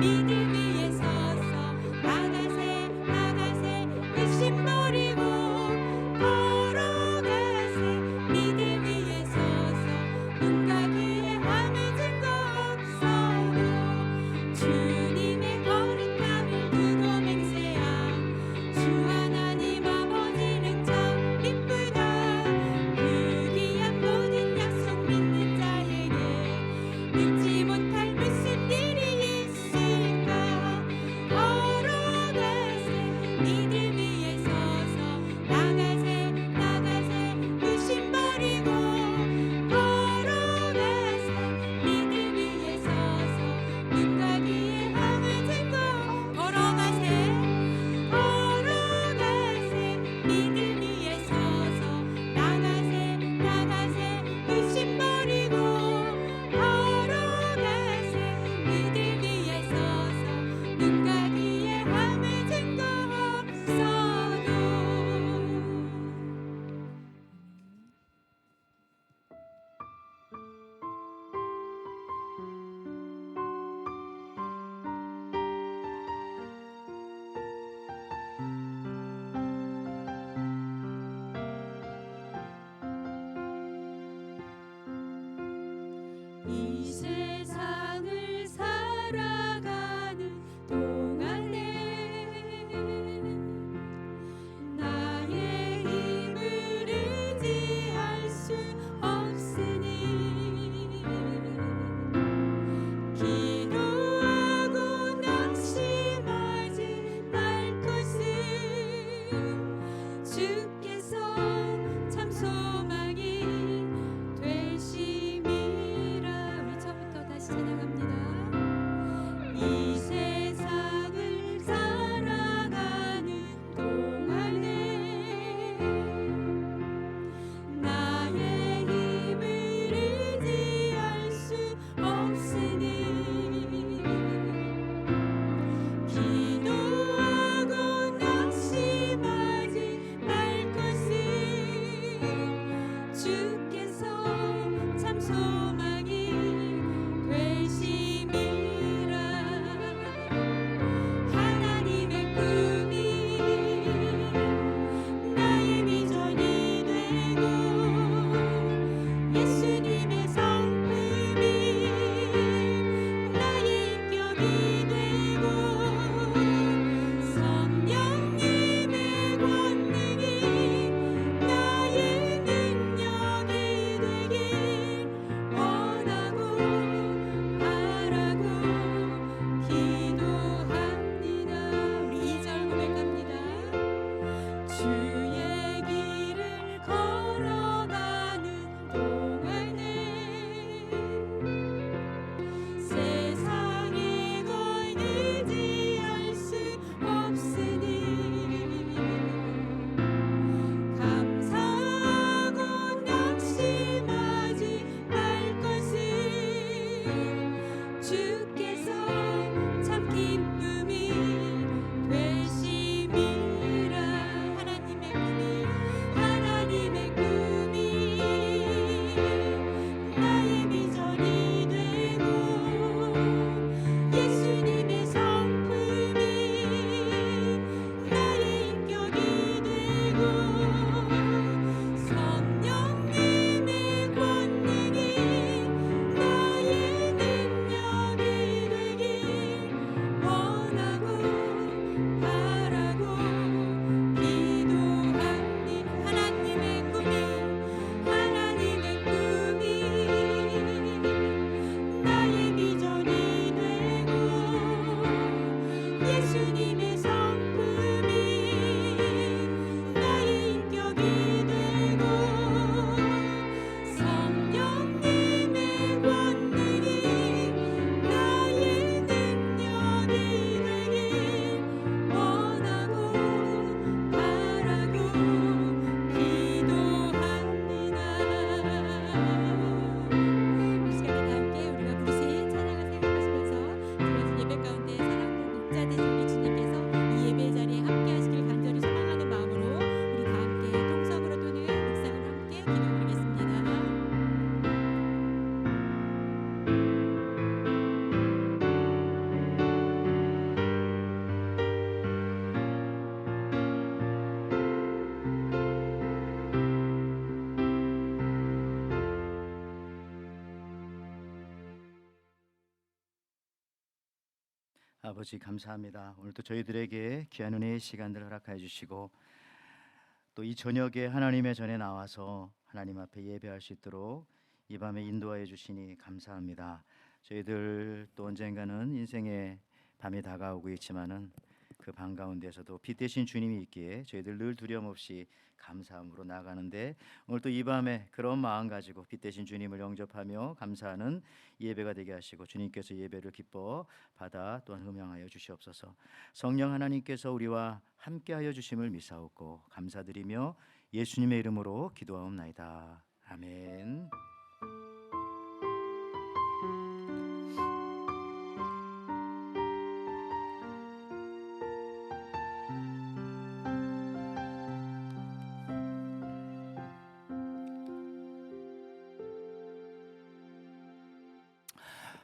믿음 위에 서서 나가세 나가세 의심 버리고 걸어가세 믿음 위에 서서 눈과 귀에 아무 증거 없어도 주님의 거룩함을 두고 맹세한 주 하나님 아버지는 참 이쁘다. 그 귀한 모든 약속 믿는 자에게 믿지 못할 무슨 일이 있을까. 아버지 감사합니다. 오늘도 저희들에게 귀한 은혜의 시간들 허락하여 주시고 또 이 저녁에 하나님의 전에 나와서 하나님 앞에 예배할 수 있도록 이 밤에 인도하여 주시니 감사합니다. 저희들 또 언젠가는 인생의 밤이 다가오고 있지만은 그 밤 가운데서도 빛 대신 주님이 있기에 저희들 늘 두려움 없이 감사함으로 나아가는데 오늘 또 이 밤에 그런 마음 가지고 빛 대신 주님을 영접하며 감사하는 예배가 되게 하시고 주님께서 예배를 기뻐 받아 또한 흠양하여 주시옵소서. 성령 하나님께서 우리와 함께하여 주심을 믿사옵고 감사드리며 예수님의 이름으로 기도하옵나이다. 아멘.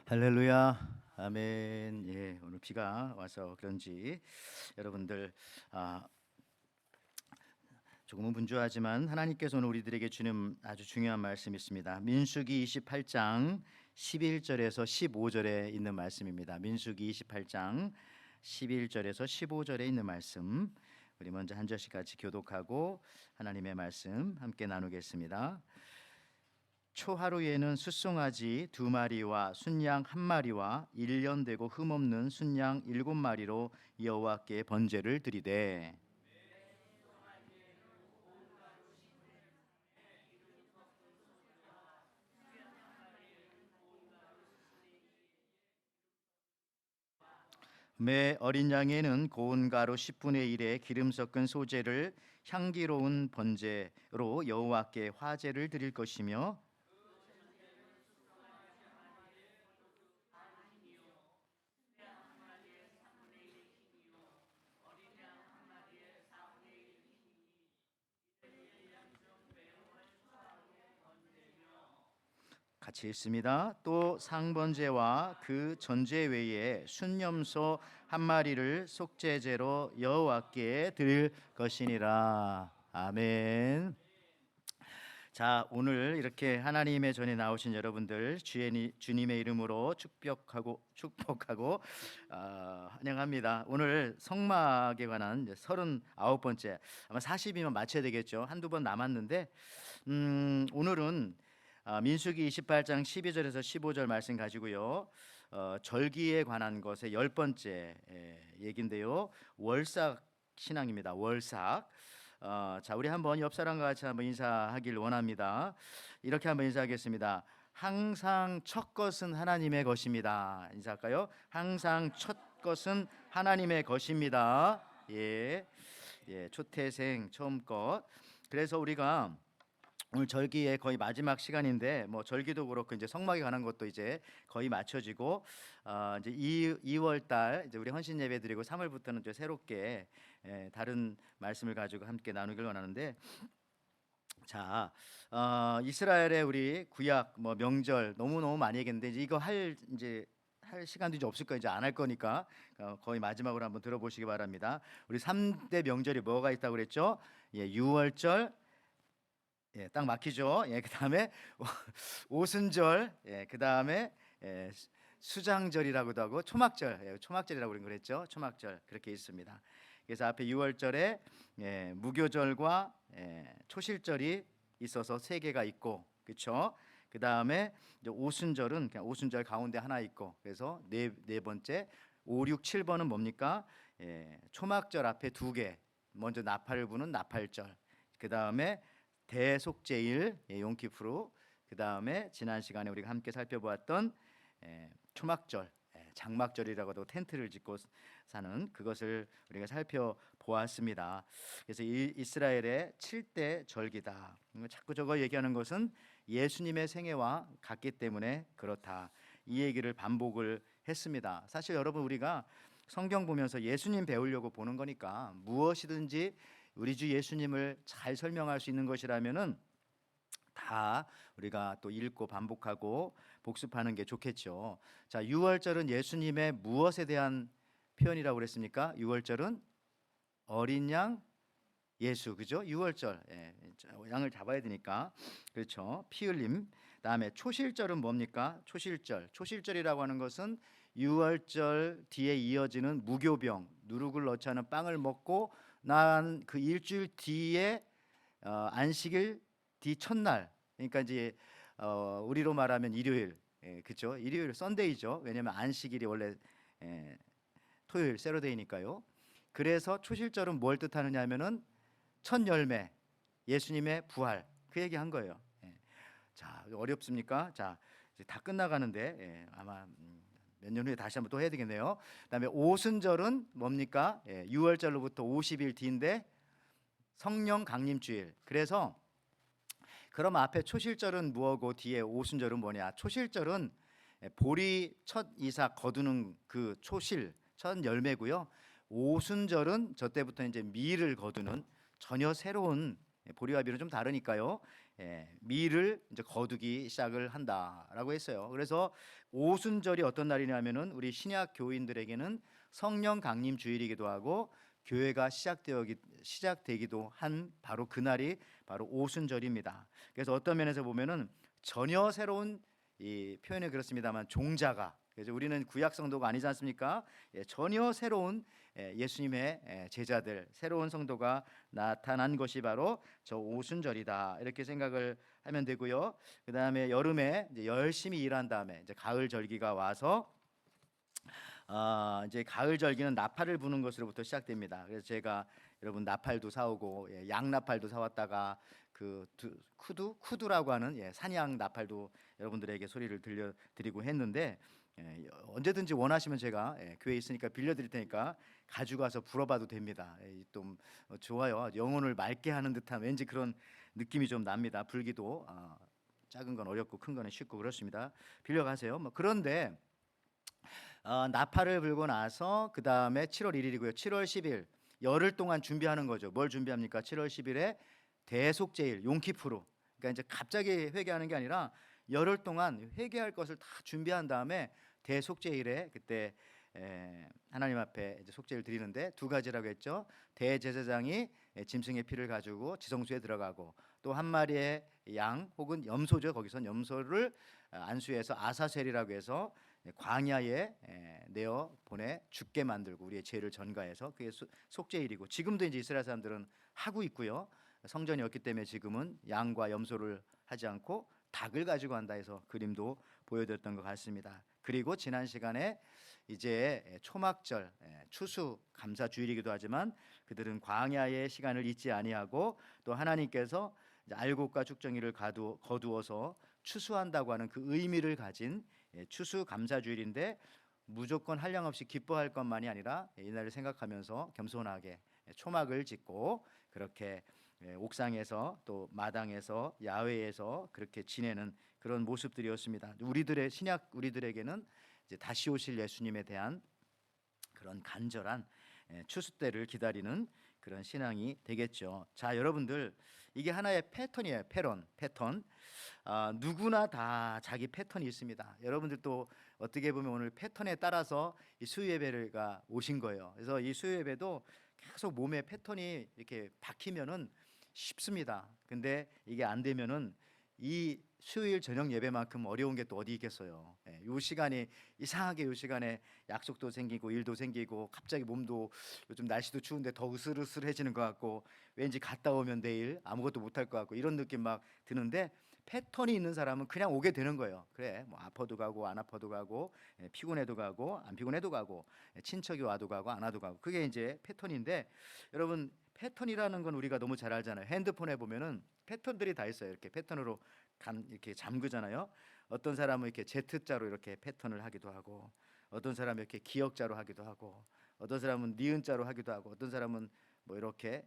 할렐루야. 아멘. 예, 오늘 비가 와서 그런지 여러분들 조금은 분주하지만 하나님께서 오늘 우리들에게 주는 아주 중요한 말씀이 있습니다. 민수기 28장 11절에서 15절에 있는 말씀입니다. 민수기 28장 11절에서 15절에 있는 말씀. 우리 먼저 한 절씩 같이 교독하고 하나님의 말씀 함께 나누겠습니다. 초하루에는 숫송아지 2마리와 순양 1마리와 1년 되고 흠없는 순양 7마리로 여호와께 번제를 드리되 매 어린 양에는 고운 가루 10분의 1의 기름 섞은 소재를 향기로운 번제로 여호와께 화제를 드릴 것이며 같이 읽습니다. 또 상번제와 그 전제 외에 순염소 1마리를 속죄제로 여호와께 드릴 것이니라. 아멘. 자, 오늘 이렇게 하나님의 전에 나오신 여러분들 주님의 이름으로 축복하고 환영합니다. 오늘 성막에 관한 39번째, 아마 40이면 맞춰야 되겠죠. 한두 번 남았는데 오늘은 민수기 28장 12절에서 15절 말씀 가지고요. 절기에 관한 것의 10번째 얘기인데요. 월삭 신앙입니다. 월삭. 자, 우리 한번 옆 사람과 같이 한번 인사하길 원합니다. 이렇게 한번 인사하겠습니다. 항상 첫 것은 하나님의 것입니다. 인사할까요? 항상 첫 것은 하나님의 것입니다. 예, 초태생 처음 것. 그래서 우리가 오늘 절기의 거의 마지막 시간인데 뭐 절기도 그렇고 이제 성막에 관한 것도 이제 거의 맞춰지고 이제 2월 달 이제 우리 헌신 예배 드리고 3월부터는 또 새롭게 다른 말씀을 가지고 함께 나누길 원하는데 자 이스라엘의 우리 구약 뭐 명절 너무 많이 얘기했는데 이제 이거 할 시간도 이제 없을 거예요. 이제 안 할 거니까 거의 마지막으로 한번 들어보시기 바랍니다. 우리 3대 명절이 뭐가 있다고 그랬죠? 예, 유월절. 예, 딱 막히죠. 예, 그다음에 오순절, 예, 그다음에 수장절이라고도 하고 초막절, 초막절이라고 그랬죠. 초막절 그렇게 있습니다. 그래서 앞에 6월절에 무교절과 초실절이 있어서 세 개가 있고, 그렇죠. 그다음에 오순절은 그냥 오순절 가운데 하나 있고, 그래서 네 번째 5, 6, 7번은 뭡니까? 초막절 앞에 두 개. 먼저 나팔을 부는 나팔절. 그다음에 대속제일 용키프루, 그 다음에 지난 시간에 우리가 함께 살펴보았던 초막절, 장막절이라고도 텐트를 짓고 사는 그것을 우리가 살펴보았습니다. 그래서 이스라엘의 7대 절기다. 자꾸 저거 얘기하는 것은 예수님의 생애와 같기 때문에 그렇다. 이 얘기를 반복을 했습니다. 사실 여러분 우리가 성경 보면서 예수님 배우려고 보는 거니까 무엇이든지 우리 주 예수님을 잘 설명할 수 있는 것이라면은 다 우리가 또 읽고 반복하고 복습하는 게 좋겠죠. 자, 유월절은 예수님의 무엇에 대한 표현이라고 그랬습니까? 유월절은 어린 양 예수, 그죠? 유월절, 양을 잡아야 되니까, 그렇죠? 피 흘림. 다음에 초실절은 뭡니까? 초실절이라고 하는 것은 유월절 뒤에 이어지는 무교병, 누룩을 넣지 않은 빵을 먹고 난 그 일주일 뒤에 안식일 뒤 첫날, 그러니까 이제 우리로 말하면 일요일, 그렇죠? 일요일 썬데이죠. 왜냐하면 안식일이 원래 토요일 세러데이니까요. 그래서 초실절은 뭘 뜻하느냐면은 첫 열매, 예수님의 부활, 그 얘기한 거예요. 자, 어렵습니까? 자, 이제 다 끝나가는데 아마 몇 년 후에 다시 한번 또 해야 되겠네요. 그다음에 오순절은 뭡니까? 6월절로부터 50일 뒤인데 성령 강림주일. 그래서 그럼 앞에 초실절은 뭐고 뒤에 오순절은 뭐냐? 초실절은 보리 첫 이사 거두는 그 초실 첫 열매고요. 오순절은 저 때부터 이제 밀을 거두는 전혀 새로운, 보리와 밀은 좀 다르니까요. 밀을 이제 거두기 시작을 한다라고 했어요. 그래서 오순절이 어떤 날이냐면은 우리 신약 교인들에게는 성령 강림 주일이기도 하고 교회가 시작되기도 한 바로 그 날이 바로 오순절입니다. 그래서 어떤 면에서 보면은 전혀 새로운, 이 표현이 그렇습니다만, 종자가, 그래서 우리는 구약 성도가 아니지 않습니까? 전혀 새로운 예수님의 제자들, 새로운 성도가 나타난 것이 바로 저 오순절이다, 이렇게 생각을 하면 되고요. 그 다음에 여름에 이제 열심히 일한 다음에 이제 가을 절기가 와서 이제 가을 절기는 나팔을 부는 것으로부터 시작됩니다. 그래서 제가 여러분 나팔도 사오고 양나팔도 사왔다가 그 쿠두라고 하는 산양 나팔도 여러분들에게 소리를 들려드리고 했는데, 언제든지 원하시면 제가 교회에 있으니까 빌려드릴 테니까 가지고 와서 불어봐도 됩니다. 좀 좋아요. 영혼을 맑게 하는 듯한 왠지 그런 느낌이 좀 납니다. 불기도 작은 건 어렵고 큰 거는 쉽고 그렇습니다. 빌려가세요. 그런데 나팔을 불고 나서 그 다음에 7월 1일이고요. 7월 10일 열흘 동안 준비하는 거죠. 뭘 준비합니까? 7월 10일에 대속제일 용키푸르. 그러니까 이제 갑자기 회개하는 게 아니라 열흘 동안 회개할 것을 다 준비한 다음에 대속제일에 그때 하나님 앞에 이제 속죄를 드리는데 두 가지라고 했죠. 대제사장이 짐승의 피를 가지고 지성소에 들어가고 또 한 마리의 양 혹은 염소죠. 거기선 염소를 안수해서 아사셀이라고 해서 광야에 내어 보내 죽게 만들고 우리의 죄를 전가해서 그게 속죄일이고, 지금도 이제 이스라엘 사람들은 하고 있고요. 성전이 없기 때문에 지금은 양과 염소를 하지 않고 닭을 가지고 한다 해서 그림도 보여드렸던 것 같습니다. 그리고 지난 시간에 이제 초막절, 추수 감사 주일이기도 하지만 그들은 광야의 시간을 잊지 아니하고 또 하나님께서 알곡과 죽정이를 거두어서 추수한다고 하는 그 의미를 가진 추수 감사 주일인데, 무조건 한량없이 기뻐할 것만이 아니라 이날을 생각하면서 겸손하게 초막을 짓고 그렇게 옥상에서 또 마당에서 야외에서 그렇게 지내는 그런 모습들이었습니다. 우리들에게는 이제 다시 오실 예수님에 대한 그런 간절한 추수 때를 기다리는 그런 신앙이 되겠죠. 자, 여러분들, 이게 하나의 패턴이에요. 패턴. 누구나 다 자기 패턴이 있습니다. 여러분들도 어떻게 보면 오늘 패턴에 따라서 이 수요 예배가 오신 거예요. 그래서 이 수요 예배도 계속 몸에 패턴이 이렇게 박히면은 쉽습니다. 근데 이게 안 되면은 이 수요일 저녁 예배만큼 어려운 게 또 어디 있겠어요. 요 시간이 이상하게, 요 시간에 약속도 생기고 일도 생기고 갑자기 몸도 요즘 날씨도 추운데 더 으슬으슬해지는 것 같고 왠지 갔다 오면 내일 아무것도 못할 것 같고 이런 느낌 막 드는데, 패턴이 있는 사람은 그냥 오게 되는 거예요. 그래, 뭐 아파도 가고 안 아파도 가고 피곤해도 가고 안 피곤해도 가고 친척이 와도 가고 안 와도 가고, 그게 이제 패턴인데, 여러분 패턴이라는 건 우리가 너무 잘 알잖아요. 핸드폰에 보면은 패턴들이 다 있어요. 이렇게 패턴으로 이렇게 잠그잖아요. 어떤 사람은 이렇게 Z자로 이렇게 패턴을 하기도 하고, 어떤 사람은 이렇게 기역자로 하기도 하고, 어떤 사람은 니은자로 하기도 하고, 어떤 사람은 뭐 이렇게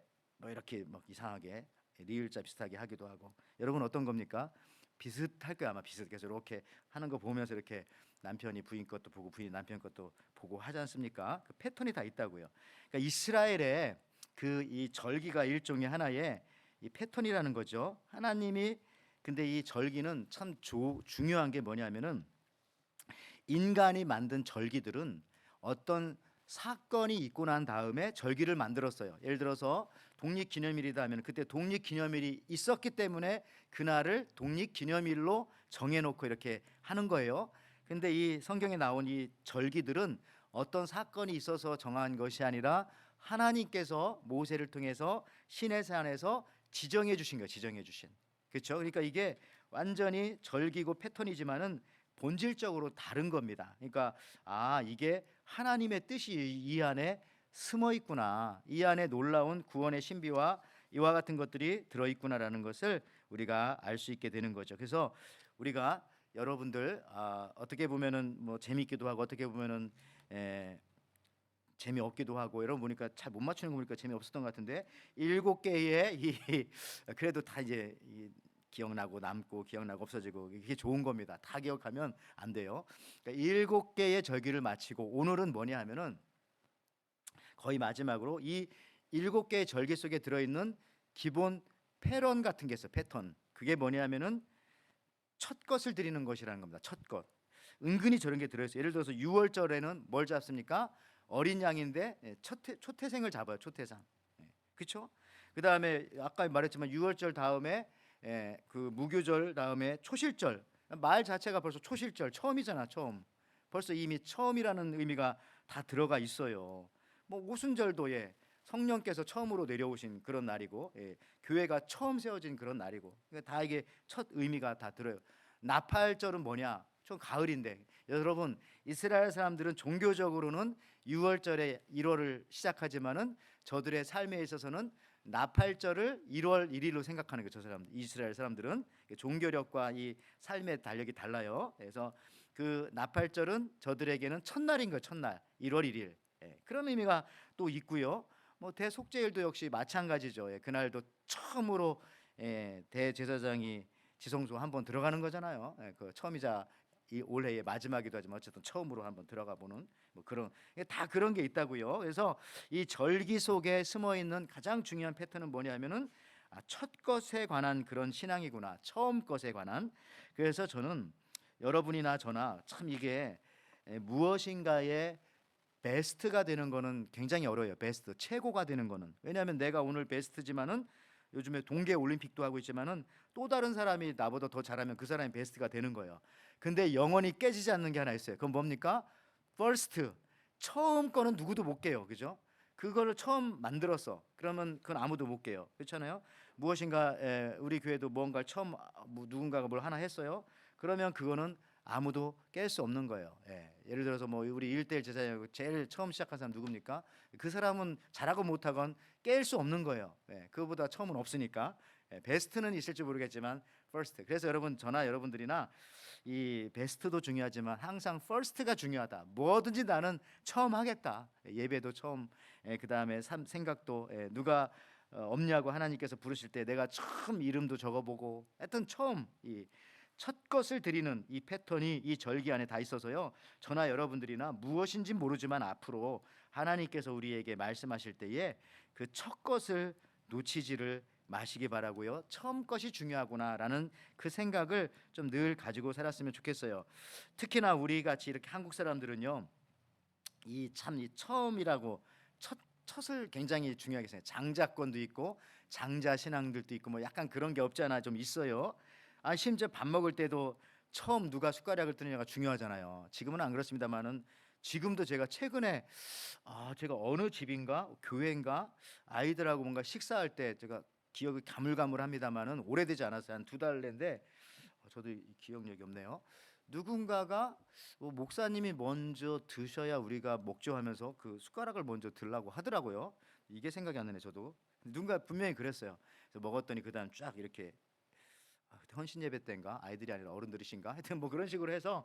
막 이상하게 리을자 비슷하게 하기도 하고. 여러분 어떤 겁니까? 비슷할 거야 아마. 비슷해서 이렇게 하는 거 보면서 이렇게 남편이 부인 것도 보고 부인이 남편 것도 보고 하지 않습니까? 그 패턴이 다 있다고요. 그러니까 이스라엘의 그 이 절기가 일종의 하나의 이 패턴이라는 거죠. 하나님이, 근데 이 절기는 참 중요한 게 뭐냐면은, 인간이 만든 절기들은 어떤 사건이 있고 난 다음에 절기를 만들었어요. 예를 들어서 독립기념일이다 하면 그때 독립기념일이 있었기 때문에 그날을 독립기념일로 정해놓고 이렇게 하는 거예요. 근데 이 성경에 나온 이 절기들은 어떤 사건이 있어서 정한 것이 아니라 하나님께서 모세를 통해서 시내산에서 지정해 주신 거예요. 지정해 주신. 그렇죠? 그러니까 이게 완전히 절기고 패턴이지만은 본질적으로 다른 겁니다. 그러니까 이게 하나님의 뜻이 이 안에 숨어 있구나. 이 안에 놀라운 구원의 신비와 이와 같은 것들이 들어 있구나라는 것을 우리가 알 수 있게 되는 거죠. 그래서 우리가 여러분들 어떻게 보면은 뭐 재미있기도 하고 어떻게 보면은 재미없기도 하고 여러분 보니까 잘 못 맞추는 거 보니까 재미없었던 것 같은데 7개의 이 그래도 다 이제 기억나고 남고 기억나고 없어지고 이게 좋은 겁니다. 다 기억하면 안 돼요. 그러니까 7개의 절기를 마치고 오늘은 뭐냐 하면은 거의 마지막으로 이 7개의 절기 속에 들어있는 기본 패런 같은 게 있어요. 패턴. 그게 뭐냐면은 첫 것을 드리는 것이라는 겁니다. 첫 것. 은근히 저런 게 들어있어요. 예를 들어서 6월절에는 뭘 잡습니까? 어린 양인데 초태생을 잡아요. 초태상. 그렇죠? 그 다음에 아까 말했지만 6월절 다음에 그 무교절 다음에 초실절. 말 자체가 벌써 초실절 처음이잖아. 처음. 벌써 이미 처음이라는 의미가 다 들어가 있어요. 뭐 오순절도 성령께서 처음으로 내려오신 그런 날이고 교회가 처음 세워진 그런 날이고 그러니까 다 이게 첫 의미가 다 들어요. 나팔절은 뭐냐? 좀 가을인데 여러분 이스라엘 사람들은 종교적으로는 6월절에 1월을 시작하지만은 저들의 삶에 있어서는 나팔절을 1월 1일로 생각하는 거죠. 저 사람들 이스라엘 사람들은 종교력과 이 삶의 달력이 달라요. 그래서 그 나팔절은 저들에게는 첫날인 거예요. 첫날 1월 1일. 그런 의미가 또 있고요. 뭐 대속죄일도 역시 마찬가지죠. 그날도 처음으로 대제사장이 지성소 한번 들어가는 거잖아요. 그 처음이자 이 올해의 마지막이기도 하지만 어쨌든 처음으로 한번 들어가 보는 뭐 그런 다 그런 게 있다고요. 그래서 이 절기 속에 숨어 있는 가장 중요한 패턴은 뭐냐면은 첫 것에 관한 그런 신앙이구나. 처음 것에 관한. 그래서 저는 여러분이나 저나 참 이게 무엇인가의 베스트가 되는 거는 굉장히 어려워요. 베스트 최고가 되는 거는 왜냐하면 내가 오늘 베스트지만은 요즘에 동계 올림픽도 하고 있지만은 또 다른 사람이 나보다 더 잘하면 그 사람이 베스트가 되는 거예요. 근데 영원히 깨지지 않는 게 하나 있어요. 그건 뭡니까? First. 처음 거는 누구도 못 깨요. 그죠? 그거를 처음 만들었어. 그러면 그건 아무도 못 깨요. 그렇잖아요. 무엇인가 우리 교회도 뭔가 처음 누군가가 뭘 하나 했어요. 그러면 그거는 아무도 깰 수 없는 거예요. 예를 들어서 뭐 우리 1대1 제사장 제일 처음 시작한 사람 누굽니까? 그 사람은 잘하고 못하건 깰 수 없는 거예요. 그거보다 처음은 없으니까. 베스트는 있을지 모르겠지만 first. 그래서 여러분 저나 여러분들이나 이 베스트도 중요하지만 항상 first가 중요하다. 뭐든지 나는 처음 하겠다. 예배도 처음. 그 다음에 생각도 누가 없냐고 하나님께서 부르실 때 내가 처음 이름도 적어보고 하여튼 처음 이 첫 것을 드리는 이 패턴이 이 절기 안에 다 있어서요. 저나 여러분들이나 무엇인지 모르지만 앞으로 하나님께서 우리에게 말씀하실 때에 그 첫 것을 놓치지를 마시기 바라고요. 처음 것이 중요하구나라는 그 생각을 좀 늘 가지고 살았으면 좋겠어요. 특히나 우리 같이 이렇게 한국 사람들은요. 이 처음이라고 첫을 굉장히 중요하게 생각해요. 장자권도 있고 장자 신앙들도 있고 뭐 약간 그런 게 없지 않아 좀 있어요. 심지어 밥 먹을 때도 처음 누가 숟가락을 뜨느냐가 중요하잖아요. 지금은 안 그렇습니다만은 지금도 제가 최근에 제가 어느 집인가 교회인가 아이들하고 뭔가 식사할 때 제가 기억이 가물가물합니다만은 오래되지 않았어요. 한 2달 내인데 저도 기억력이 없네요. 누군가가 목사님이 먼저 드셔야 우리가 먹죠 하면서 그 숟가락을 먼저 들라고 하더라고요. 이게 생각이 안 나네 저도. 누군가 분명히 그랬어요. 그래서 먹었더니 그다음 쫙 이렇게 그때 헌신 예배 때인가 아이들이 아니라 어른들이신가 하여튼 뭐 그런 식으로 해서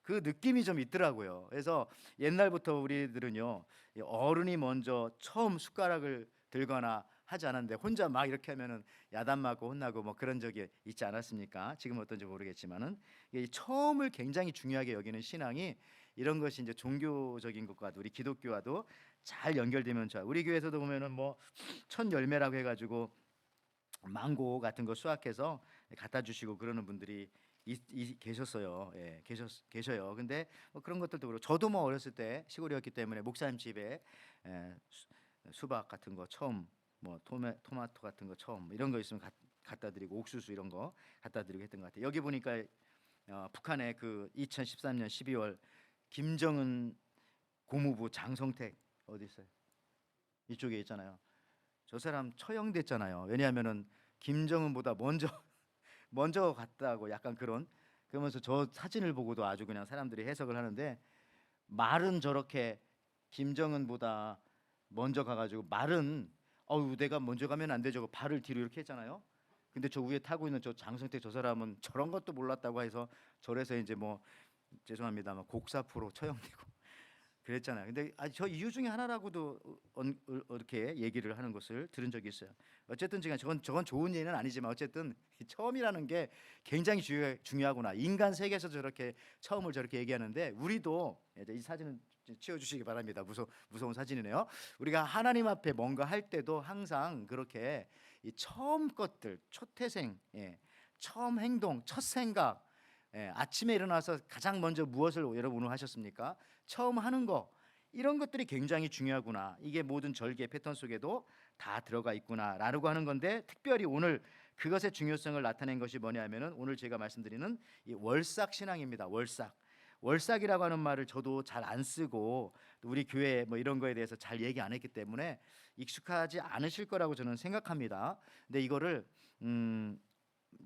그 느낌이 좀 있더라고요. 그래서 옛날부터 우리들은요 어른이 먼저 처음 숟가락을 들거나 하지 않았는데 혼자 막 이렇게 하면은 야단 맞고 혼나고 뭐 그런 적이 있지 않았습니까? 지금 어떤지 모르겠지만은 이 처음을 굉장히 중요하게 여기는 신앙이 이런 것이 이제 종교적인 것과도 우리 기독교와도 잘 연결되면 좋아. 우리 교회에서도 보면은 뭐 첫 열매라고 해가지고 망고 같은 거 수확해서 갖다 주시고 그러는 분들이 계셨어요. 계셔요. 근데 뭐 그런 것들도 그렇고 저도 뭐 어렸을 때 시골이었기 때문에 목사님 집에 수박 같은 거 처음 뭐 토마토 같은 거 처음 이런 거 있으면 갖다 드리고 옥수수 이런 거 갖다 드리고 했던 것 같아요. 여기 보니까 북한의 그 2013년 12월 김정은 고무부 장성택 어디 있어요? 이쪽에 있잖아요. 저 사람 처형됐잖아요. 왜냐하면은 김정은보다 먼저 갔다고 약간 그러면서 저 사진을 보고도 아주 그냥 사람들이 해석을 하는데 말은 저렇게 김정은보다 먼저 가가지고 말은 어우 내가 먼저 가면 안 되죠. 발을 뒤로 이렇게 했잖아요. 근데 저 위에 타고 있는 저 장성택 저 사람은 저런 것도 몰랐다고 해서 절에서 이제 뭐 죄송합니다만 곡사프로 처형되고 그랬잖아요. 근데 저 이유 중에 하나라고도 이렇게 얘기를 하는 것을 들은 적이 있어요. 어쨌든 지금 저건 좋은 예는 아니지만 어쨌든 처음이라는 게 굉장히 중요하구나. 인간 세계에서 저렇게 처음을 저렇게 얘기하는데 우리도 이 사진은 치워주시기 바랍니다. 무서운 사진이네요. 우리가 하나님 앞에 뭔가 할 때도 항상 그렇게 이 처음 것들, 초태생, 처음 행동, 첫 생각, 아침에 일어나서 가장 먼저 무엇을 여러분 오늘 하셨습니까? 처음 하는 거 이런 것들이 굉장히 중요하구나. 이게 모든 절개 패턴 속에도 다 들어가 있구나라고 하는 건데 특별히 오늘 그것의 중요성을 나타낸 것이 뭐냐면은 오늘 제가 말씀드리는 이 월삭 신앙입니다. 월삭이라고 하는 말을 저도 잘 안 쓰고 우리 교회 뭐 이런 거에 대해서 잘 얘기 안 했기 때문에 익숙하지 않으실 거라고 저는 생각합니다. 근데 이거를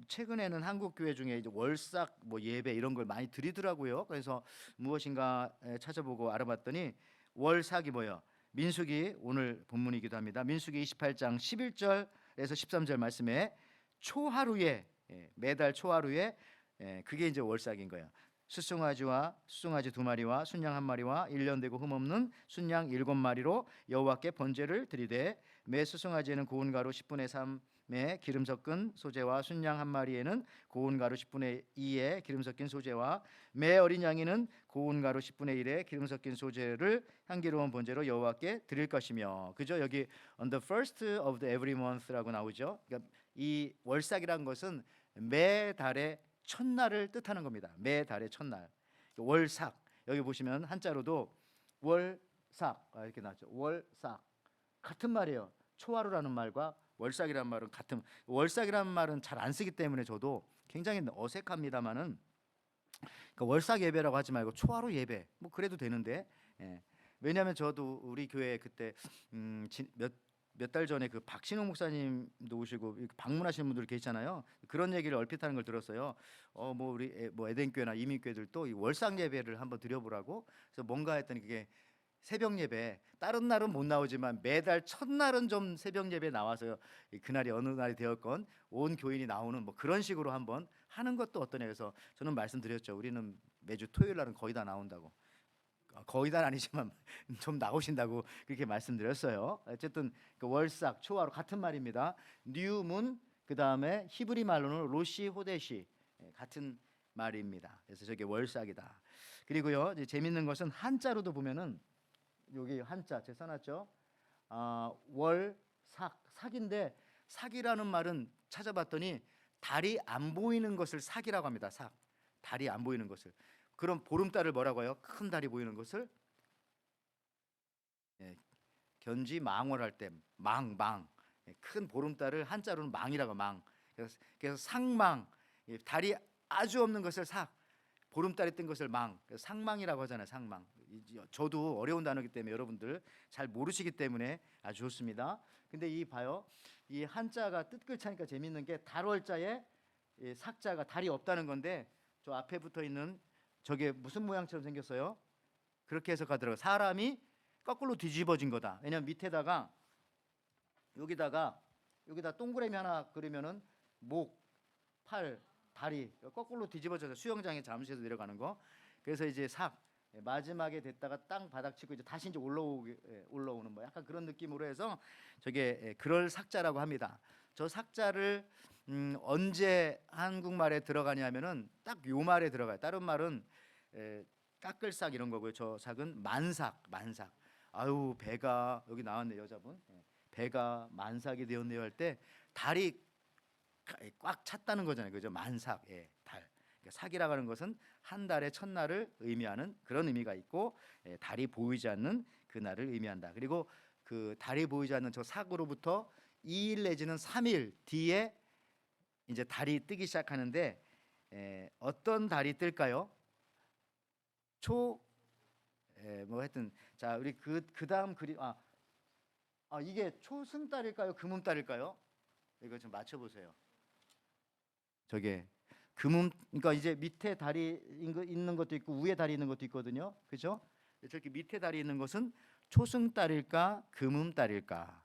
최근에는 한국 교회 중에 이제 월삭 뭐 예배 이런 걸 많이 드리더라고요. 그래서 무엇인가 찾아보고 알아봤더니 월삭이 뭐예요? 민수기 오늘 본문이기도 합니다. 민수기 28장 11절에서 13절 말씀에 초하루에 매달 초하루에 그게 이제 월삭인 거예요. 수송아지 2마리와 순양 1마리와 1년 되고 흠없는 순양 7마리로 여호와께 번제를 드리되 매 수송아지에는 고운 가루 10분의 3의 기름 섞은 소재와 순양 1마리에는 고운 가루 10분의 2의 기름 섞인 소재와 매 어린 양에는 고운 가루 10분의 1의 기름 섞인 소재를 향기로운 번제로 여호와께 드릴 것이며 그죠? 여기 on the first of the every month라고 나오죠. 그러니까 이 월삭이라는 것은 매 달의 첫날을 뜻하는 겁니다. 매 달의 첫날. 월삭. 여기 보시면 한자로도 월삭 이렇게 나왔죠. 월삭. 같은 말이에요. 초하루라는 말과 월삭이라는 말은 같은. 월삭이라는 말은 잘 안 쓰기 때문에 저도 굉장히 어색합니다만은 그러니까 월삭 예배라고 하지 말고 초하루 예배. 뭐 그래도 되는데. 왜냐하면 저도 우리 교회 그때 몇 달 전에 그 박신호 목사님도 오시고 방문하시는 분들 계시잖아요. 그런 얘기를 얼핏 하는 걸 들었어요. 뭐 우리 뭐 에덴교회나 이민교회들도 이 월삭 예배를 한번 드려보라고. 그래서 뭔가 했더니 그게 새벽 예배. 다른 날은 못 나오지만 매달 첫날은 좀 새벽 예배 나와서요. 그날이 어느 날이 되었건 온 교인이 나오는 뭐 그런 식으로 한번 하는 것도 어떠냐 해서 저는 말씀드렸죠. 우리는 매주 토요일 날은 거의 다 나온다고. 거의 다 아니지만 좀 나오신다고 그렇게 말씀드렸어요. 어쨌든 그 월삭 초하루 같은 말입니다. 뉴문 그 다음에 히브리 말로는 로시 호데시 같은 말입니다. 그래서 저게 월삭이다. 그리고요 이제 재밌는 것은 한자로도 보면은 여기 한자 제가 써놨죠. 월삭 삭인데 삭이라는 말은 찾아봤더니 달이 안 보이는 것을 삭이라고 합니다. 삭 달이 안 보이는 것을. 그럼 보름달을 뭐라고 해요? 큰 달이 보이는 것을 견지 망월 할 때 망 큰 보름달을 한자로는 망이라고 망. 그래서 상망 달이 아주 없는 것을 삭 보름달이 뜬 것을 망 상망이라고 하잖아요. 상망. 저도 어려운 단어이기 때문에 여러분들 잘 모르시기 때문에 아주 좋습니다. 근데 이 봐요. 이 한자가 뜻글자니까 재밌는 게 달월자에 삭자가 달이 없다는 건데 저 앞에 붙어 있는 저게 무슨 모양처럼 생겼어요? 그렇게 해석하더라고요. 사람이 거꾸로 뒤집어진 거다. 왜냐면 밑에다가 여기다 동그라미 하나 그리면은 목, 팔, 다리 거꾸로 뒤집어져서 수영장에 잠수해서 내려가는 거. 그래서 이제 삭 마지막에 됐다가 땅 바닥 치고 이제 다시 이제 올라오는 뭐 약간 그런 느낌으로 해서 저게 그럴 삭자라고 합니다. 저 삭자를 언제 한국말에 들어가냐면은 딱 요 말에 들어가요. 다른 말은 깎을삭 이런 거고요. 저 삭은 만삭. 아유 배가 여기 나왔네 여자분. 배가 만삭이 되었네요 할 때 달이 꽉 찼다는 거잖아요. 그죠? 만삭. 달. 그러니까 삭이라고 하는 것은 한 달의 첫날을 의미하는 그런 의미가 있고 달이 보이지 않는 그 날을 의미한다. 그리고 그 달이 보이지 않는 저 삭으로부터 2일 내지는 3일 뒤에 이제 달이 뜨기 시작하는데 어떤 달이 뜰까요? 초 뭐 하여튼 자 우리 그 다음 그림 이게 초승달일까요? 금음달일까요? 이거 좀 맞춰보세요. 저게 그러니까 이제 밑에 달이 있는 것도 있고 위에 달이 있는 것도 있거든요. 그죠? 저렇게 밑에 달이 있는 것은 초승달일까 금음달일까?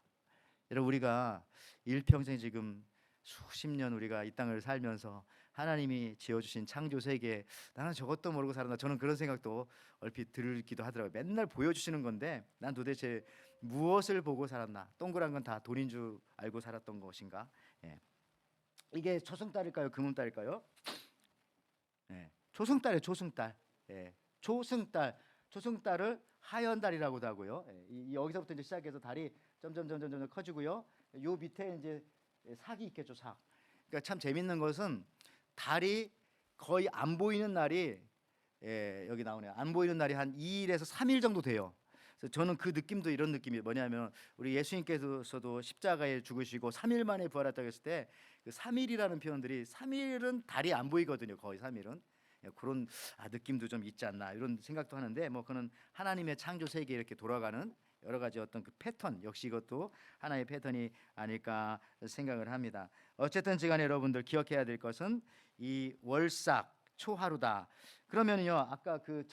여러분 우리가 일평생 지금 수십 년 우리가 이 땅을 살면서 하나님이 지어주신 창조 세계 나는 저것도 모르고 살았나 저는 그런 생각도 얼핏 들기도 하더라고요. 맨날 보여주시는 건데 난 도대체 무엇을 보고 살았나? 동그란 건 다 돈인 줄 알고 살았던 것인가? 예. 이게 초승달일까요? 금음달일까요? 예. 초승달이에요. 초승달. 예. 초승달을 하연달이라고도 하고요. 예. 여기서부터 이제 시작해서 달이 점점 커지고요. 요 밑에 이제 sak이 있겠죠. 삭. 그러니까 참 재밌는 것은 달이 거의 안 보이는 날이 여기 나오네요. 안 보이는 날이 한 2일에서 3일 정도 돼요. 그래서 저는 그 느낌도 이런 느낌이 뭐냐면 우리 예수님께서도 십자가에 죽으시고 3일 만에 부활했다고 했을 때 그 3일이라는 표현들이 3일은 달이 안 보이거든요. 거의 3일은. 그런 느낌도 좀 있지 않나 이런 생각도 하는데 뭐 그는 하나님의 창조 세계에 이렇게 돌아가는 여러 가지 어떤 그 패턴 역시 이것도 하나의 패턴이 아닐까 생각을 합니다. 어쨌든 시간에 여러분들 기억해야 될 것은 이 월삭 초하루다. 그러면요 아까 그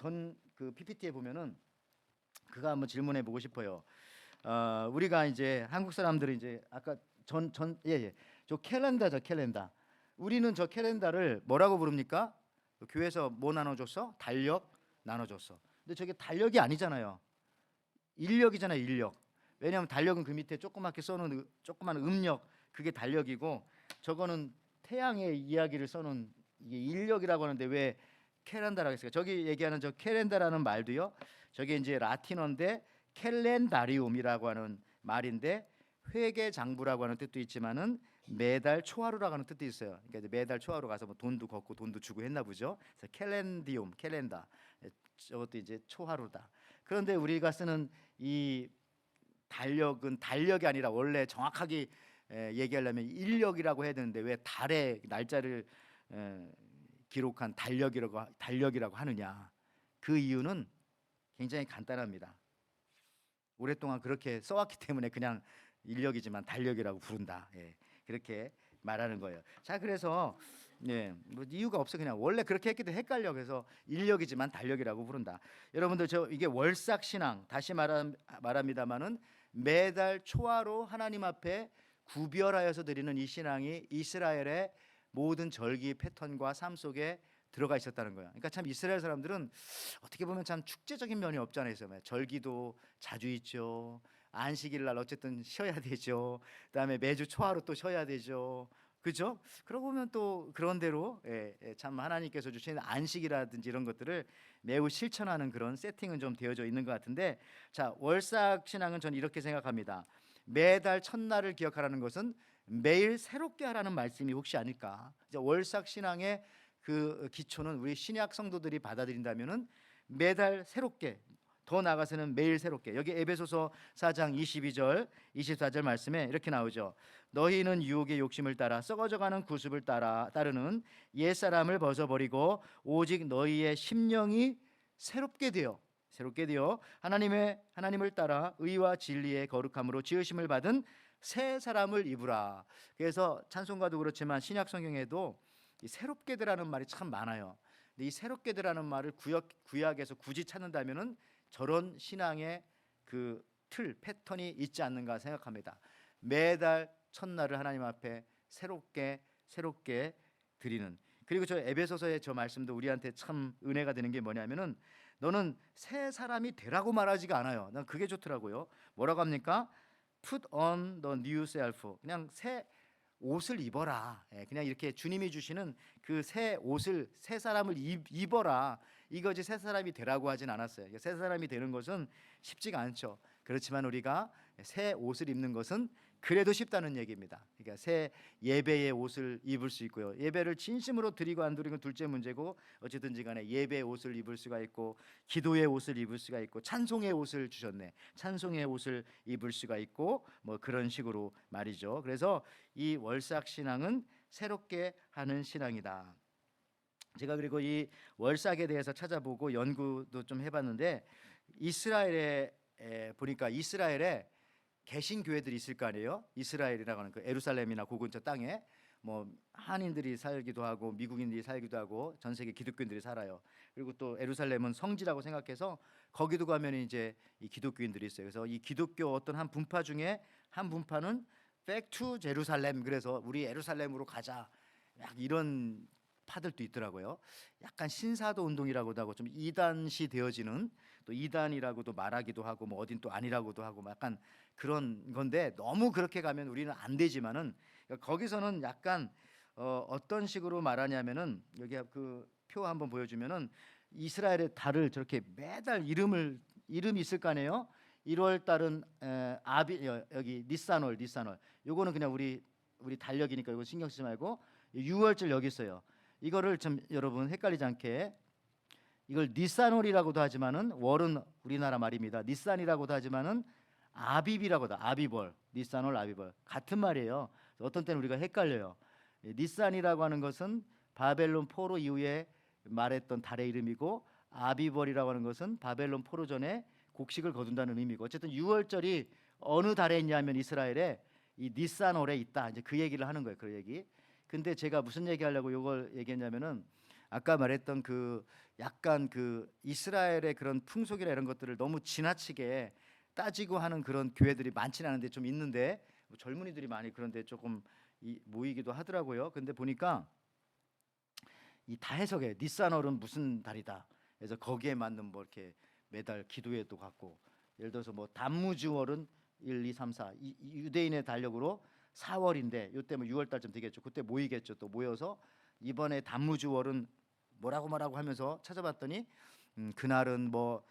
PPT에 보면은 그거 한번 질문해 보고 싶어요. 우리가 이제 한국 사람들이 이제 아까 저 캘렌더죠 캘렌더. 우리는 저 캘렌더를 뭐라고 부릅니까? 교회에서 뭐 나눠줬어? 달력 나눠줬어. 근데 저게 달력이 아니잖아요. 인력이잖아요, 인력. 왜냐하면 달력은 그 밑에 조그맣게 써놓은 조그만 음력 그게 달력이고 저거는 태양의 이야기를 써놓은 이게 인력이라고 하는데 왜 캘렌다라고 했을까? 저기 얘기하는 저 캘렌다라는 말도요. 저게 이제 라틴어인데 캘렌다리움이라고 하는 말인데 회계 장부라고 하는 뜻도 있지만은 매달 초하루라고 하는 뜻도 있어요. 그러니까 이제 매달 초하루 가서 뭐 돈도 걷고 돈도 주고 했나 보죠. 그래서 캘렌디움, 캘렌다. 저것도 이제 초하루다. 그런데 우리가 쓰는 이 달력은 달력이 아니라 원래 정확하게 얘기하려면 인력이라고 해야 되는데 왜 달의 날짜를 기록한 달력이라고 하느냐? 그 이유는 굉장히 간단합니다. 오랫동안 그렇게 써왔기 때문에 그냥 인력이지만 달력이라고 부른다. 그렇게 말하는 거예요. 자, 그래서 뭐 이유가 없어 그냥 원래 그렇게 했기 때문에 헷갈려. 그래서 인력이지만 달력이라고 부른다. 여러분들 이게 월삭 신앙 다시 말합니다만은 매달 초하루 하나님 앞에 구별하여서 드리는 이 신앙이 이스라엘의 모든 절기 패턴과 삶 속에 들어가 있었다는 거예요. 그러니까 참 이스라엘 사람들은 어떻게 보면 참 축제적인 면이 없잖아요. 절기도 자주 있죠. 안식일 날 어쨌든 쉬어야 되죠. 그다음에 매주 초하루 또 쉬어야 되죠. 그죠? 그러고 보면 또 그런 대로 참 하나님께서 주신 안식이라든지 이런 것들을 매우 실천하는 그런 세팅은 좀 되어져 있는 것 같은데 자 월삭 신앙은 저는 이렇게 생각합니다. 매달 첫날을 기억하라는 것은 매일 새롭게 하라는 말씀이 혹시 아닐까? 월삭 신앙의 그 기초는 우리 신약 성도들이 받아들인다면은 매달 새롭게 더 나아가서는 매일 새롭게 여기 에베소서 4장 22절 24절 말씀에 이렇게 나오죠. 너희는 유혹의 욕심을 따라 썩어져가는 구습을 따르는 옛사람을 벗어버리고 오직 너희의 심령이 새롭게 되어 하나님을 따라 의와 진리의 거룩함으로 지으심을 받은 새 사람을 입으라. 그래서 찬송가도 그렇지만 신약 성경에도 이 새롭게 되라는 말이 참 많아요. 근데 이 새롭게 되라는 말을 구약에서 굳이 찾는다면은 저런 신앙의 그 패턴이 있지 않는가 생각합니다. 매달 첫날을 하나님 앞에 새롭게 드리는. 그리고 저 에베소서의 저 말씀도 우리한테 참 은혜가 되는 게 뭐냐면은 너는 새 사람이 되라고 말하지가 않아요. 난 그게 좋더라고요. 뭐라고 합니까? Put on the new self. 그냥 새 옷을 입어라. 그냥 이렇게 주님이 주시는 그 새 옷을 새 사람을 입어라. 이거지 새 사람이 되라고 하진 않았어요. 새 사람이 되는 것은 쉽지가 않죠. 그렇지만 우리가 새 옷을 입는 것은 그래도 쉽다는 얘기입니다. 그러니까 새 예배의 옷을 입을 수 있고요. 예배를 진심으로 드리고 안 드리는 건 둘째 문제고 어쨌든지 간에 예배의 옷을 입을 수가 있고 기도의 옷을 입을 수가 있고 찬송의 옷을 주셨네. 찬송의 옷을 입을 수가 있고 뭐 그런 식으로 말이죠. 그래서 이 월삭 신앙은 새롭게 하는 신앙이다. 제가 그리고 이 월삭에 대해서 찾아보고 연구도 좀 해봤는데 이스라엘에 보니까 이스라엘에 개신 교회들이 있을 거 아니에요. 이스라엘이라고 하는 그 예루살렘이나 그 근처 땅에 뭐 한인들이 살기도 하고 미국인들이 살기도 하고 전 세계 기독교인들이 살아요. 그리고 또 예루살렘은 성지라고 생각해서 거기도 가면 이제 이 기독교인들이 있어요. 그래서 이 기독교 어떤 한 분파 중에 한 분파는 Back to 제루살렘, 그래서 우리 예루살렘으로 가자, 약 이런 파들도 있더라고요. 약간 신사도 운동이라고도 하고 좀 이단시 되어지는, 또 이단이라고도 말하기도 하고 뭐 어딘 또 아니라고도 하고 뭐 약간 그런 건데, 너무 그렇게 가면 우리는 안 되지만은 거기서는 약간 어떤 식으로 말하냐면은 여기 그 표 한번 보여주면은 이스라엘의 달을 저렇게 매달 이름이 있을 거 아니에요. 1월 달은 아비, 여기 니산월 요거는 그냥 우리 달력이니까 이거 신경 쓰지 말고 6월절 여기 있어요. 이거를 좀 여러분 헷갈리지 않게, 이걸 니산월이라고도 하지만은 월은 우리나라 말입니다. 니산이라고도 하지만은 아비비라고도, 아비벌, 니산월 아비벌 같은 말이에요. 어떤 때는 우리가 헷갈려요. 니산이라고 하는 것은 바벨론 포로 이후에 말했던 달의 이름이고, 아비벌이라고 하는 것은 바벨론 포로 전에 곡식을 거둔다는 의미고, 어쨌든 6월절이 어느 달에 있냐면 이스라엘에 이 니산월에 있다, 이제 그 얘기를 하는 거예요. 그 얘기. 근데 제가 무슨 얘기하려고 이걸 얘기했냐면은 아까 말했던 그 약간 그 이스라엘의 그런 풍속이나 이런 것들을 너무 지나치게 따지고 하는 그런 교회들이 많지는 않은데 좀 있는데, 뭐 젊은이들이 많이 그런데 조금 모이기도 하더라고요. 근데 보니까 이 다 해석해. 니산월은 무슨 달이다. 그래서 거기에 맞는 뭐 이렇게 매달 기도회도 갖고, 예를 들어서 뭐 단무주월은 1, 2, 3, 4 유대인의 달력으로 4월인데 요때 뭐 6월 달쯤 되겠죠. 그때 모이겠죠. 또 모여서 이번에 단무주월은 뭐라고 하면서 찾아봤더니 그날은 뭐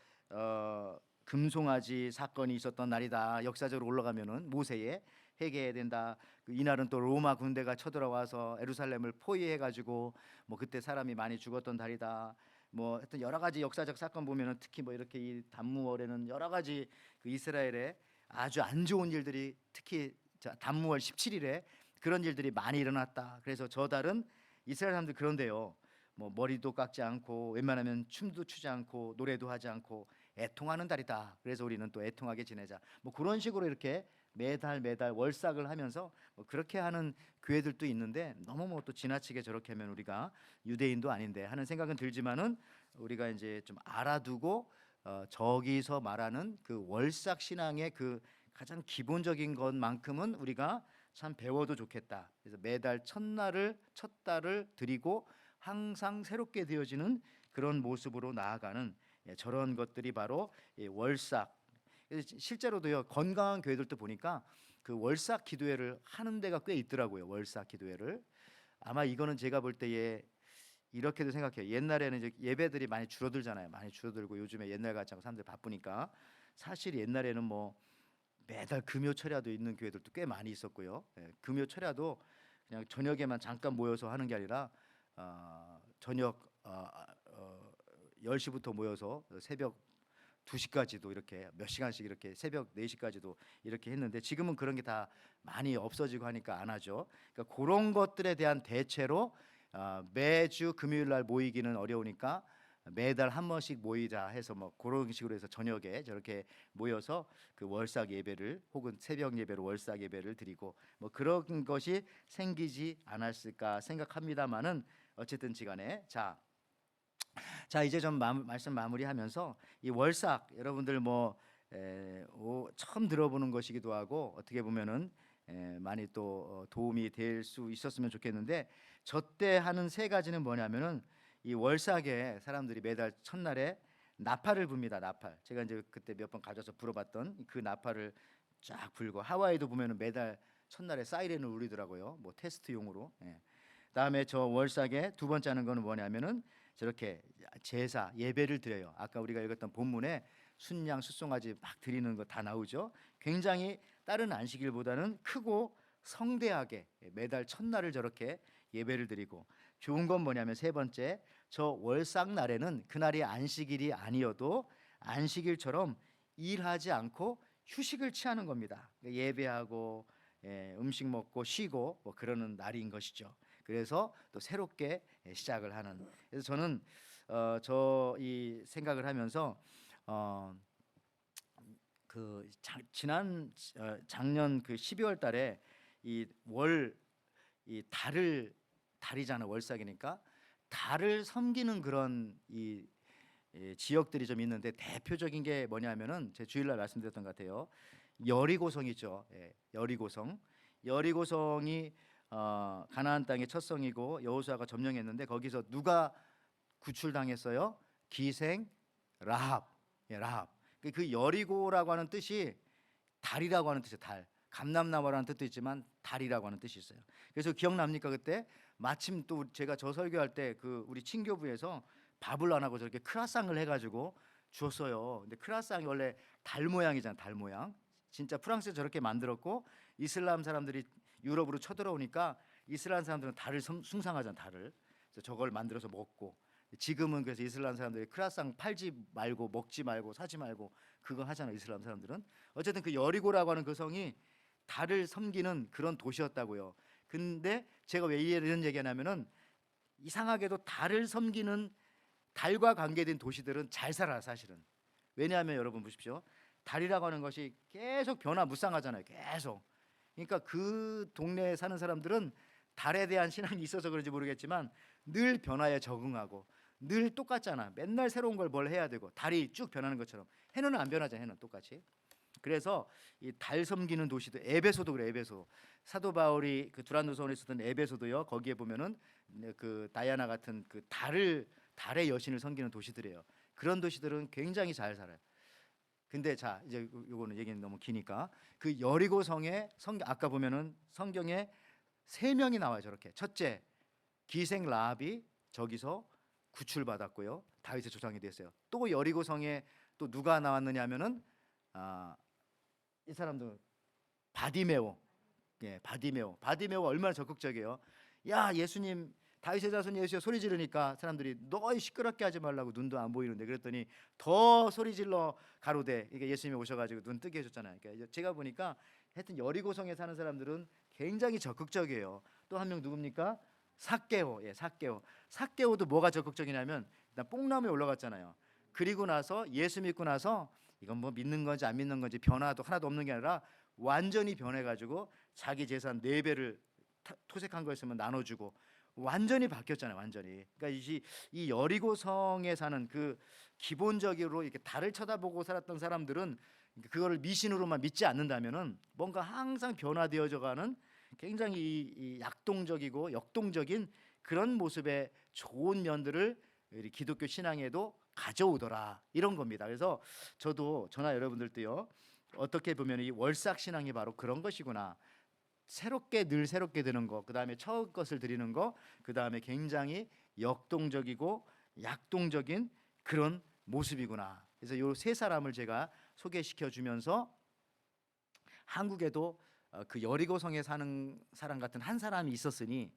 금송아지 사건이 있었던 날이다. 역사적으로 올라가면은 모세에 회개해야 된다. 이날은 또 로마 군대가 쳐들어와서 예루살렘을 포위해가지고 뭐 그때 사람이 많이 죽었던 달이다. 뭐 하여튼 여러 가지 역사적 사건 보면은 특히 뭐 이렇게 이 단무월에는 여러 가지 그 이스라엘에 아주 안 좋은 일들이, 특히 단무월 17일에 그런 일들이 많이 일어났다. 그래서 저 달은 이스라엘 사람들 그런데요. 뭐 머리도 깎지 않고 웬만하면 춤도 추지 않고 노래도 하지 않고 애통하는 달이다. 그래서 우리는 또 애통하게 지내자. 뭐 그런 식으로 이렇게 매달 월삭을 하면서 뭐 그렇게 하는 교회들도 있는데, 너무 뭐 또 지나치게 저렇게 하면 우리가 유대인도 아닌데 하는 생각은 들지만은, 우리가 이제 좀 알아두고 저기서 말하는 그 월삭 신앙의 그 가장 기본적인 것만큼은 우리가 참 배워도 좋겠다. 그래서 매달 첫 달을 드리고 항상 새롭게 되어지는 그런 모습으로 나아가는 저런 것들이 바로 월삭. 실제로도요, 건강한 교회들도 보니까 그 월삭 기도회를 하는 데가 꽤 있더라고요. 월삭 기도회를. 아마 이거는 제가 볼 때에 이렇게도 생각해요. 옛날에는 이제 예배들이 많이 줄어들잖아요. 많이 줄어들고 요즘에 옛날 같지 않고 사람들 바쁘니까, 사실 옛날에는 뭐 매달 금요 철야도 있는 교회들도 꽤 많이 있었고요. 금요 철야도 그냥 저녁에만 잠깐 모여서 하는 게 아니라 저녁 10시부터 모여서 새벽 2시까지도 이렇게 몇 시간씩 이렇게 새벽 4시까지도 이렇게 했는데, 지금은 그런 게 다 많이 없어지고 하니까 안 하죠. 그러니까 그런 것들에 대한 대체로 매주 금요일 날 모이기는 어려우니까 매달 한 번씩 모이자 해서 뭐 그런 식으로 해서 저녁에 저렇게 모여서 그 월삭 예배를, 혹은 새벽 예배로 월삭 예배를 드리고 뭐 그런 것이 생기지 않았을까 생각합니다만은, 어쨌든 지간에 자 이제 좀 말씀 마무리하면서, 이 월삭 여러분들 뭐 처음 들어보는 것이기도 하고 어떻게 보면은 많이 또 도움이 될 수 있었으면 좋겠는데, 저 때 하는 세 가지는 뭐냐면은, 이 월삭에 사람들이 매달 첫날에 나팔을 붑니다. 나팔. 제가 이제 그때 몇 번 가져서 불어봤던 그 나팔을 쫙 불고, 하와이도 보면은 매달 첫날에 사이렌을 울리더라고요. 뭐 테스트용으로. 다음에 저 월삭에 두 번째 하는 거는 뭐냐면은, 저렇게 제사 예배를 드려요. 아까 우리가 읽었던 본문에 순양 숫송아지 막 드리는 거 다 나오죠. 굉장히 다른 안식일보다는 크고 성대하게 매달 첫날을 저렇게 예배를 드리고, 좋은 건 뭐냐면 세 번째, 저 월삭 날에는 그날이 안식일이 아니어도 안식일처럼 일하지 않고 휴식을 취하는 겁니다. 예배하고 음식 먹고 쉬고 뭐 그러는 날인 것이죠. 그래서 또 새롭게 시작을 하는. 그래서 저는 저 이 생각을 하면서 지난 작년 그 12월 달에 이 달이잖아, 월삭이니까 달을 섬기는 그런 지역들이 좀 있는데, 대표적인 게 뭐냐면은 제 주일날 말씀드렸던 것 같아요. 여리고성 있죠. 예, 여리고성이 가나안 땅의 첫 성이고 여호수아가 점령했는데, 거기서 누가 구출당했어요? 기생 라합. 예, 라합. 그 여리고라고 하는 뜻이 달이라고 하는 뜻이에요. 달. 감람나무라는 뜻도 있지만 달이라고 하는 뜻이 있어요. 그래서 기억납니까? 그때 마침 또 제가 저 설교할 때 그 우리 친교부에서 밥을 안 하고 저렇게 크라상을 해가지고 주었어요. 근데 크라상이 원래 달 모양이잖아, 달 모양. 진짜 프랑스에서 저렇게 만들었고, 이슬람 사람들이 유럽으로 쳐들어오니까 이슬람 사람들은 달을 숭상하잖아, 달을. 그래서 저걸 만들어서 먹고, 지금은 그래서 이슬람 사람들이 크라상 팔지 말고 먹지 말고 사지 말고 그거 하잖아, 이슬람 사람들은. 어쨌든 그 여리고라고 하는 그 성이 달을 섬기는 그런 도시였다고요. 근데 제가 왜 이런 얘기하냐면은, 이상하게도 달을 섬기는, 달과 관계된 도시들은 잘 살아요, 사실은. 왜냐하면 여러분 보십시오. 달이라고 하는 것이 계속 변화무쌍하잖아요, 계속. 그러니까 그 동네에 사는 사람들은 달에 대한 신앙이 있어서 그런지 모르겠지만 늘 변화에 적응하고 늘 똑같잖아. 맨날 새로운 걸 뭘 해야 되고, 달이 쭉 변하는 것처럼. 해는 안 변하잖아, 해는 똑같이. 그래서 이 달 섬기는 도시도, 에베소도 그래, 에베소. 사도 바울이 그 두란노선에 있었던 에베소도요. 거기에 보면은 그 다이아나 같은 그 달의 여신을 섬기는 도시들이에요. 그런 도시들은 굉장히 잘 살아요. 근데 자, 이제 요거는 얘기는 너무 기니까, 그 여리고 성에 아까 보면은 성경에 세 명이 나와요, 저렇게. 첫째, 기생 라합이 저기서 구출받았고요. 다윗의 조상이 됐어요. 또 여리고 성에 또 누가 나왔느냐면은 이 사람도 바디메오. 예, 바디메오 얼마나 적극적이에요. 야, 예수님, 다윗의 자손 예수여, 소리 지르니까 사람들이 너희 시끄럽게 하지 말라고, 눈도 안 보이는데. 그랬더니 더 소리 질러 가로되, 이게 예수님이 오셔가지고 눈 뜨게 해줬잖아요. 그러니까 제가 보니까 하여튼 여리고성에 사는 사람들은 굉장히 적극적이에요. 또 한 명 누굽니까? 삭개오. 예, 삭개오도 뭐가 적극적이냐면, 일단 뽕나무에 올라갔잖아요. 그리고 나서 예수 믿고 나서 이건 뭐 믿는 건지 안 믿는 건지 변화도 하나도 없는 게 아니라 완전히 변해가지고 자기 재산 4배를 토색한 거였으면 나눠주고 완전히 바뀌었잖아요, 완전히. 그러니까 이 여리고성에 사는 그 기본적으로 이렇게 달을 쳐다보고 살았던 사람들은 그거를 미신으로만 믿지 않는다면은 뭔가 항상 변화되어져가는 굉장히 이 약동적이고 역동적인 그런 모습의 좋은 면들을 우리 기독교 신앙에도 가져오더라, 이런 겁니다. 그래서 저나 여러분들도요, 어떻게 보면 이 월삭 신앙이 바로 그런 것이구나. 늘 새롭게 되는 거, 그 다음에 처음 것을 드리는 거, 그 다음에 굉장히 역동적이고 약동적인 그런 모습이구나. 그래서 요 세 사람을 제가 소개시켜 주면서, 한국에도 그 여리고성에 사는 사람 같은 한 사람이 있었으니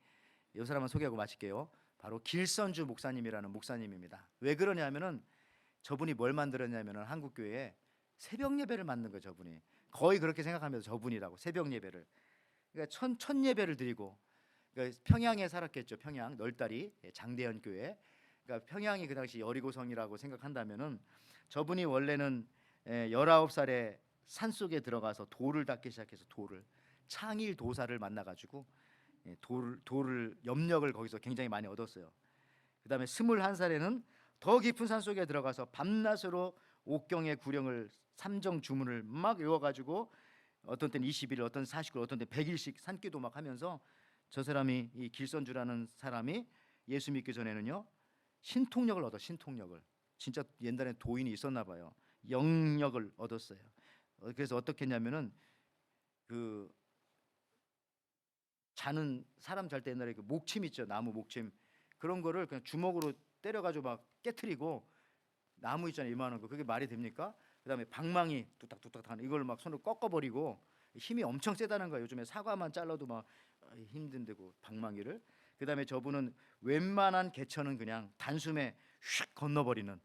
이 사람을 소개하고 마칠게요. 바로 길선주 목사님이라는 목사님입니다. 왜 그러냐면은 저분이 뭘 만들었냐면은 한국교회에 새벽 예배를 만든 거예요. 저분이 거의 그렇게 생각하면서 저분이라고, 새벽 예배를. 그러니까 첫 예배를 드리고, 그러니까 평양에 살았겠죠. 평양 널다리 장대현 교회. 그러니까 평양이 그 당시 여리고성이라고 생각한다면은, 저분이 원래는 19살에 산 속에 들어가서 돌을 닦기 시작해서 창일 도사를 만나가지고 돌을 염력을 거기서 굉장히 많이 얻었어요. 그다음에 21살에는 더 깊은 산 속에 들어가서 밤낮으로 옥경의 구령을 삼정 주문을 막 외워가지고 어떤 때는 20일, 어떤 40일, 어떤 때 100일씩 산기도 막 하면서, 저 사람이, 이 길선주라는 사람이 예수 믿기 전에는요 신통력을 신통력을. 진짜 옛날에 도인이 있었나 봐요. 영력을 얻었어요. 그래서 어떻게 했냐면은, 그 자는 사람 잘 때 옛날에 그 목침 있죠, 나무 목침. 그런 거를 그냥 주먹으로 때려가지고 막 깨트리고, 나무 있잖아요, 이만한 거. 그게 말이 됩니까? 그다음에 방망이 뚝딱뚝딱 하는 이걸 막 손으로 꺾어버리고, 힘이 엄청 세다는 거예요. 요즘에 사과만 잘라도 막 힘든데고 방망이를. 그다음에 저분은 웬만한 개천은 그냥 단숨에 휙 건너버리는,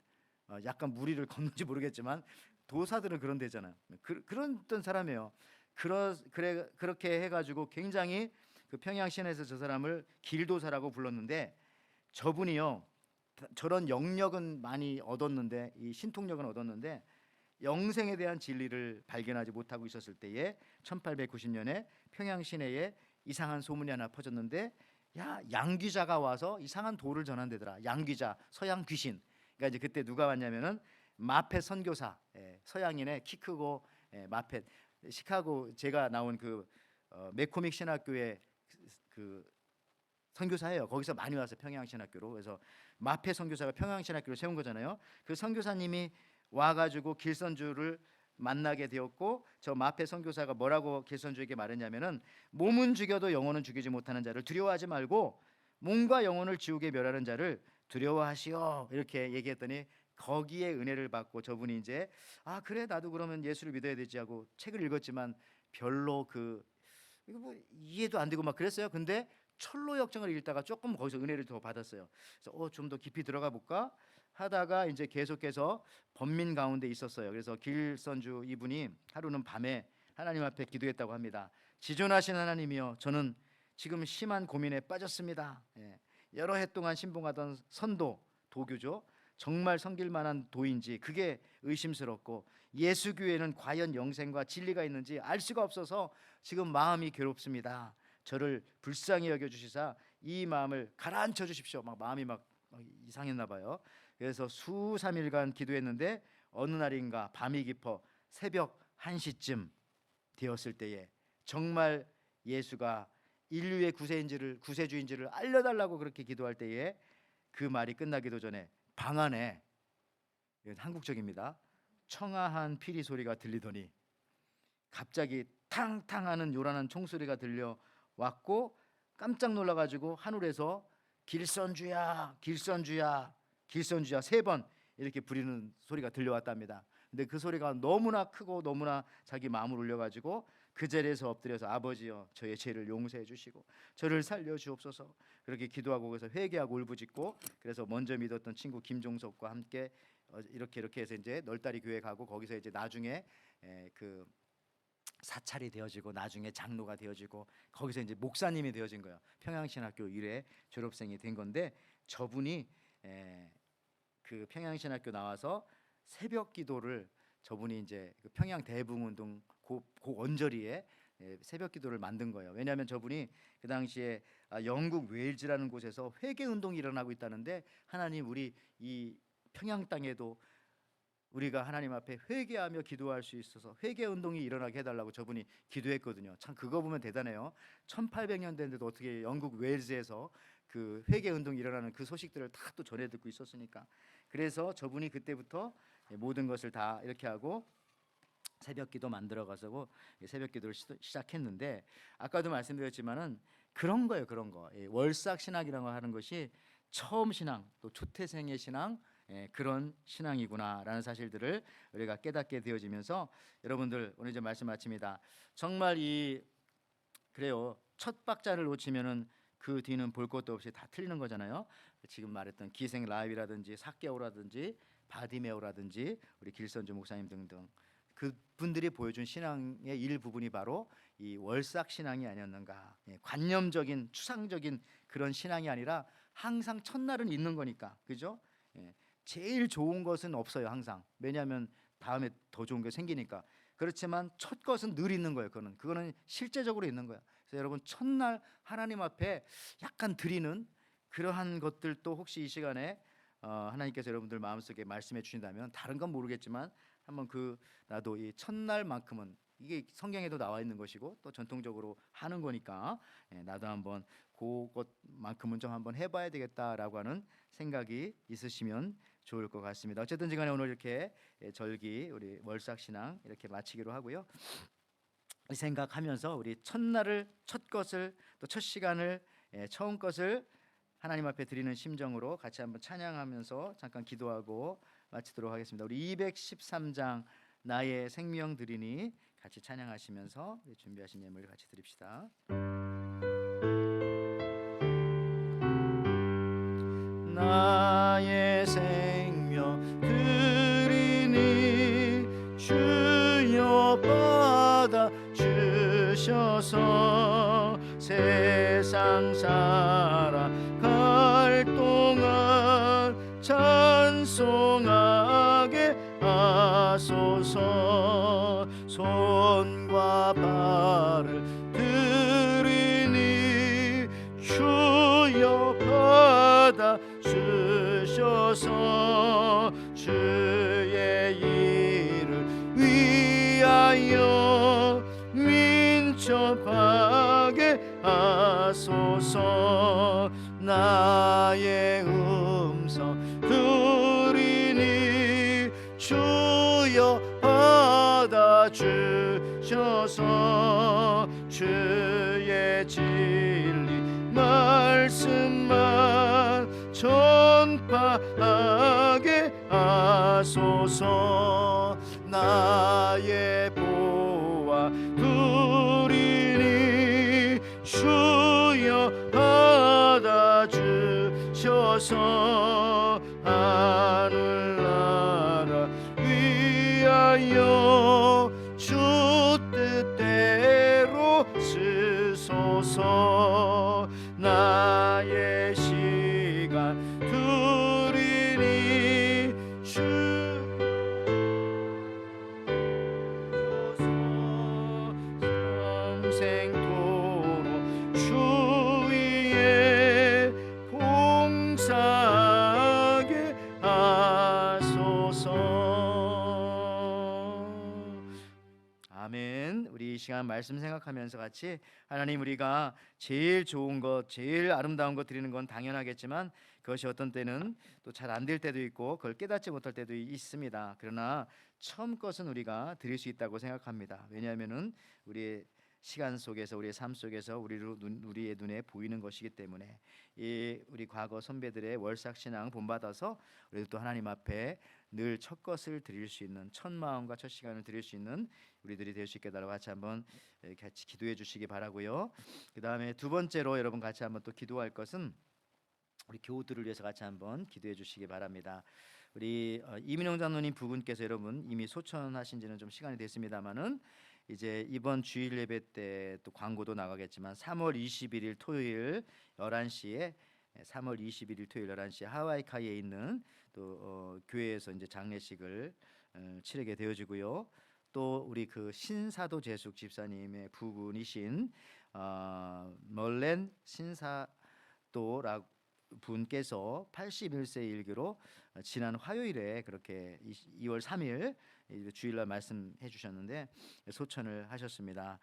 약간 무리를 걷는지 모르겠지만 도사들은 그런 데잖아요. 그런 어떤 사람이에요. 그렇게 해가지고 굉장히 그 평양시내에서 저 사람을 길도사라고 불렀는데 저분이요 저런 영역은 많이 얻었는데 이 신통력은 얻었는데 영생에 대한 진리를 발견하지 못하고 있었을 때에 1890년에 평양 시내에 이상한 소문이 하나 퍼졌는데 야 양귀자가 와서 이상한 도를 전한대더라. 양귀자 서양 귀신. 그러니까 이제 그때 누가 왔냐면은 마펫 선교사, 서양인의 키 크고 마펫 시카고 제가 나온 그 맥코믹 신학교의 그 선교사예요. 거기서 많이 와서 평양 신학교로. 그래서 마페 선교사가 평양 신학교를 세운 거잖아요. 그 선교사님이 와가지고 길선주를 만나게 되었고 저 마페 선교사가 뭐라고 길선주에게 말했냐면은 몸은 죽여도 영혼은 죽이지 못하는 자를 두려워하지 말고 몸과 영혼을 지옥에 멸하는 자를 두려워하시오 이렇게 얘기했더니 거기에 은혜를 받고 저분이 이제 아 그래 나도 그러면 예수를 믿어야 되지 하고 책을 읽었지만 별로 이거 뭐 이해도 안 되고 막 그랬어요. 근데 철로 역정을 읽다가 조금 거기서 은혜를 더 받았어요. 그래서 좀 더 깊이 들어가 볼까 하다가 이제 계속해서 번민 가운데 있었어요. 그래서 길선주 이분이 하루는 밤에 하나님 앞에 기도했다고 합니다. 지존하신 하나님이여 저는 지금 심한 고민에 빠졌습니다. 여러 해 동안 신봉하던 선도 도교죠. 정말 섬길 만한 도인지 그게 의심스럽고 예수교회는 과연 영생과 진리가 있는지 알 수가 없어서 지금 마음이 괴롭습니다. 저를 불쌍히 여겨주시사 이 마음을 가라앉혀 주십시오. 막 마음이 막 이상했나 봐요. 그래서 수 3일간 기도했는데 어느 날인가 밤이 깊어 새벽 1시쯤 되었을 때에 정말 예수가 인류의 구세주인지를 알려달라고 그렇게 기도할 때에 그 말이 끝나기도 전에 방 안에 한국적입니다. 청아한 피리 소리가 들리더니 갑자기 탕탕하는 요란한 총소리가 들려왔고 깜짝 놀라가지고 하늘에서 길선주야 길선주야 길선주야 3번 이렇게 부르는 소리가 들려왔답니다. 근데 그 소리가 너무나 크고 너무나 자기 마음을 울려가지고 그 자리에서 엎드려서 아버지여 저의 죄를 용서해 주시고 저를 살려 주옵소서 그렇게 기도하고 그래서 회개하고 울부짖고 그래서 먼저 믿었던 친구 김종석과 함께 이렇게 해서 이제 널다리 교회 가고 거기서 이제 나중에 그 사찰이 되어지고 나중에 장로가 되어지고 거기서 이제 목사님이 되어진 거예요. 평양신학교 1회 졸업생이 된 건데 저분이 그 평양신학교 나와서 새벽 기도를 저분이 이제 그 평양 대붕운동 그 언저리에 새벽 기도를 만든 거예요. 왜냐하면 저분이 그 당시에 영국 웨일즈라는 곳에서 회개 운동이 일어나고 있다는데 하나님 우리 이 평양 땅에도 우리가 하나님 앞에 회개하며 기도할 수 있어서 회개 운동이 일어나게 해달라고 저분이 기도했거든요. 참 그거 보면 대단해요. 1800년 됐는데도 어떻게 영국 웨일즈에서 그 회개 운동이 일어나는 그 소식들을 다 또 전해 듣고 있었으니까 그래서 저분이 그때부터 모든 것을 다 이렇게 하고 새벽 기도 만들어 가지고 새벽 기도를 시작했는데 아까도 말씀드렸지만은 그런 거예요. 그런 거 월삭 신학이라고 하는 것이 처음 신앙 또 초태생의 신앙 그런 신앙이구나라는 사실들을 우리가 깨닫게 되어지면서 여러분들 오늘 이제 말씀 마칩니다. 정말 그래요. 첫 박자를 놓치면은 그 뒤는 볼 것도 없이 다 틀리는 거잖아요. 지금 말했던 기생 라이브라든지 사개오라든지 바디메오라든지 우리 길선주 목사님 등등 그분들이 보여준 신앙의 일부분이 바로 이 월삭 신앙이 아니었는가. 관념적인 추상적인 그런 신앙이 아니라 항상 첫날은 있는 거니까 그죠? 제일 좋은 것은 없어요 항상. 왜냐하면 다음에 더 좋은 게 생기니까. 그렇지만 첫 것은 늘 있는 거예요. 그거는 실제적으로 있는 거야. 그래서 여러분 첫날 하나님 앞에 약간 드리는 그러한 것들도 혹시 이 시간에 하나님께서 여러분들 마음속에 말씀해 주신다면 다른 건 모르겠지만 한번 나도 이 첫날만큼은 이게 성경에도 나와 있는 것이고 또 전통적으로 하는 거니까 나도 한번 그것만큼은 좀 한번 해봐야 되겠다라고 하는 생각이 있으시면 좋을 것 같습니다. 어쨌든지 간에 오늘 이렇게 절기 우리 월삭신앙 이렇게 마치기로 하고요. 이 생각하면서 우리 첫날을 첫 것을 또 첫 시간을 처음 것을 하나님 앞에 드리는 심정으로 같이 한번 찬양하면서 잠깐 기도하고 마치도록 하겠습니다. 우리 213장 나의 생명 드리니 같이 찬양하시면서 준비하신 예물 같이 드립시다. 나의 생명 드리니 주여 받아 주셔서 세상 살아갈 동안 찬송하게 하소서. 손과 발을 들이니 주여 받아 주셔서 주의 일을 위하여 민첩하게 하소서. 나의 음성 들이니 주여 받아 주셔서 주의 진리 말씀만 전파하게 하소서. 나의 보아 들이니 주여 받아 주셔서 하늘나라 위하여 주 뜻대로 쓰소서. 나의 시간 들이니 주셔서 평생토록 주 위에 봉사하게 하소서. 아멘. 우리 이 시간 말씀 생각하면서 같이 하나님, 우리가 제일 좋은 것, 제일 아름다운 것 드리는 건 당연하겠지만 그것이 어떤 때는 또 잘 안 될 때도 있고 그걸 깨닫지 못할 때도 있습니다. 그러나 처음 것은 우리가 드릴 수 있다고 생각합니다. 왜냐하면은 우리의 시간 속에서, 우리의 삶 속에서 우리의 눈에 보이는 것이기 때문에, 이 우리 과거 선배들의 월삭신앙 본받아서 우리도 또 하나님 앞에 늘 첫 것을 드릴 수 있는, 첫 마음과 첫 시간을 드릴 수 있는 우리들이 될 수 있게 달라고 같이 한번 같이 기도해 주시기 바라고요. 그 다음에 두 번째로 여러분 같이 한번 또 기도할 것은 우리 교우들을 위해서 같이 한번 기도해 주시기 바랍니다. 우리 이민영 장로님 부군께서 여러분 이미 소천하신 지는 좀 시간이 됐습니다만은 이제 이번 주일 예배 때 또 광고도 나가겠지만 3월 21일 토요일 11시에 3월 21일 토요일 11시에 하와이카이에 있는 또 교회에서 이제 장례식을 치르게 되어지고요. 또 우리 그 신사도 재숙 집사님의 부군이신 멀렌 신사도라고 분께서 81세 일기로 지난 화요일에 그렇게 2월 3일 주일날 말씀해 주셨는데 소천을 하셨습니다.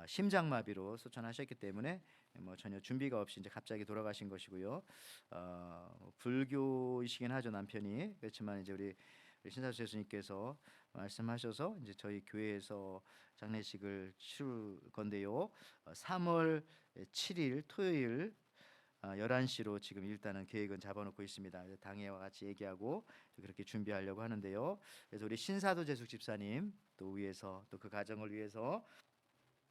심장마비로 소천하셨기 때문에 뭐 전혀 준비가 없이 이제 갑자기 돌아가신 것이고요. 불교이시긴 하죠, 남편이. 그렇지만 이제 우리 신사수 예수님께서 말씀하셔서 이제 저희 교회에서 장례식을 치를 건데요. 3월 7일 토요일 11시로 지금 일단은 계획은 잡아놓고 있습니다. 당회와 같이 얘기하고 그렇게 준비하려고 하는데요. 그래서 우리 신사도 재숙 집사님 또 위해서, 또 그 가정을 위해서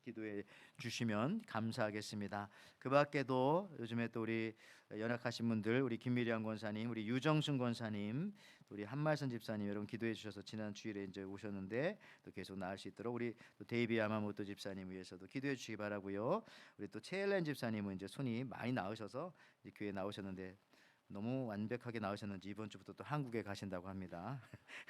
기도해 주시면 감사하겠습니다. 그 밖에도 요즘에 또 우리 연약하신 분들, 우리 김미리안 권사님, 우리 유정순 권사님, 우리 한말선 집사님 여러분 기도해 주셔서 지난 주일에 이제 오셨는데 또 계속 나을 수 있도록 우리 또 데이비 야마모토 집사님 위해서도 기도해 주시기 바라고요. 우리 또 체일렌 집사님은 이제 손이 많이 나으셔서 이제 교회 나오셨는데 너무 완벽하게 나오셨는지 이번 주부터 또 한국에 가신다고 합니다.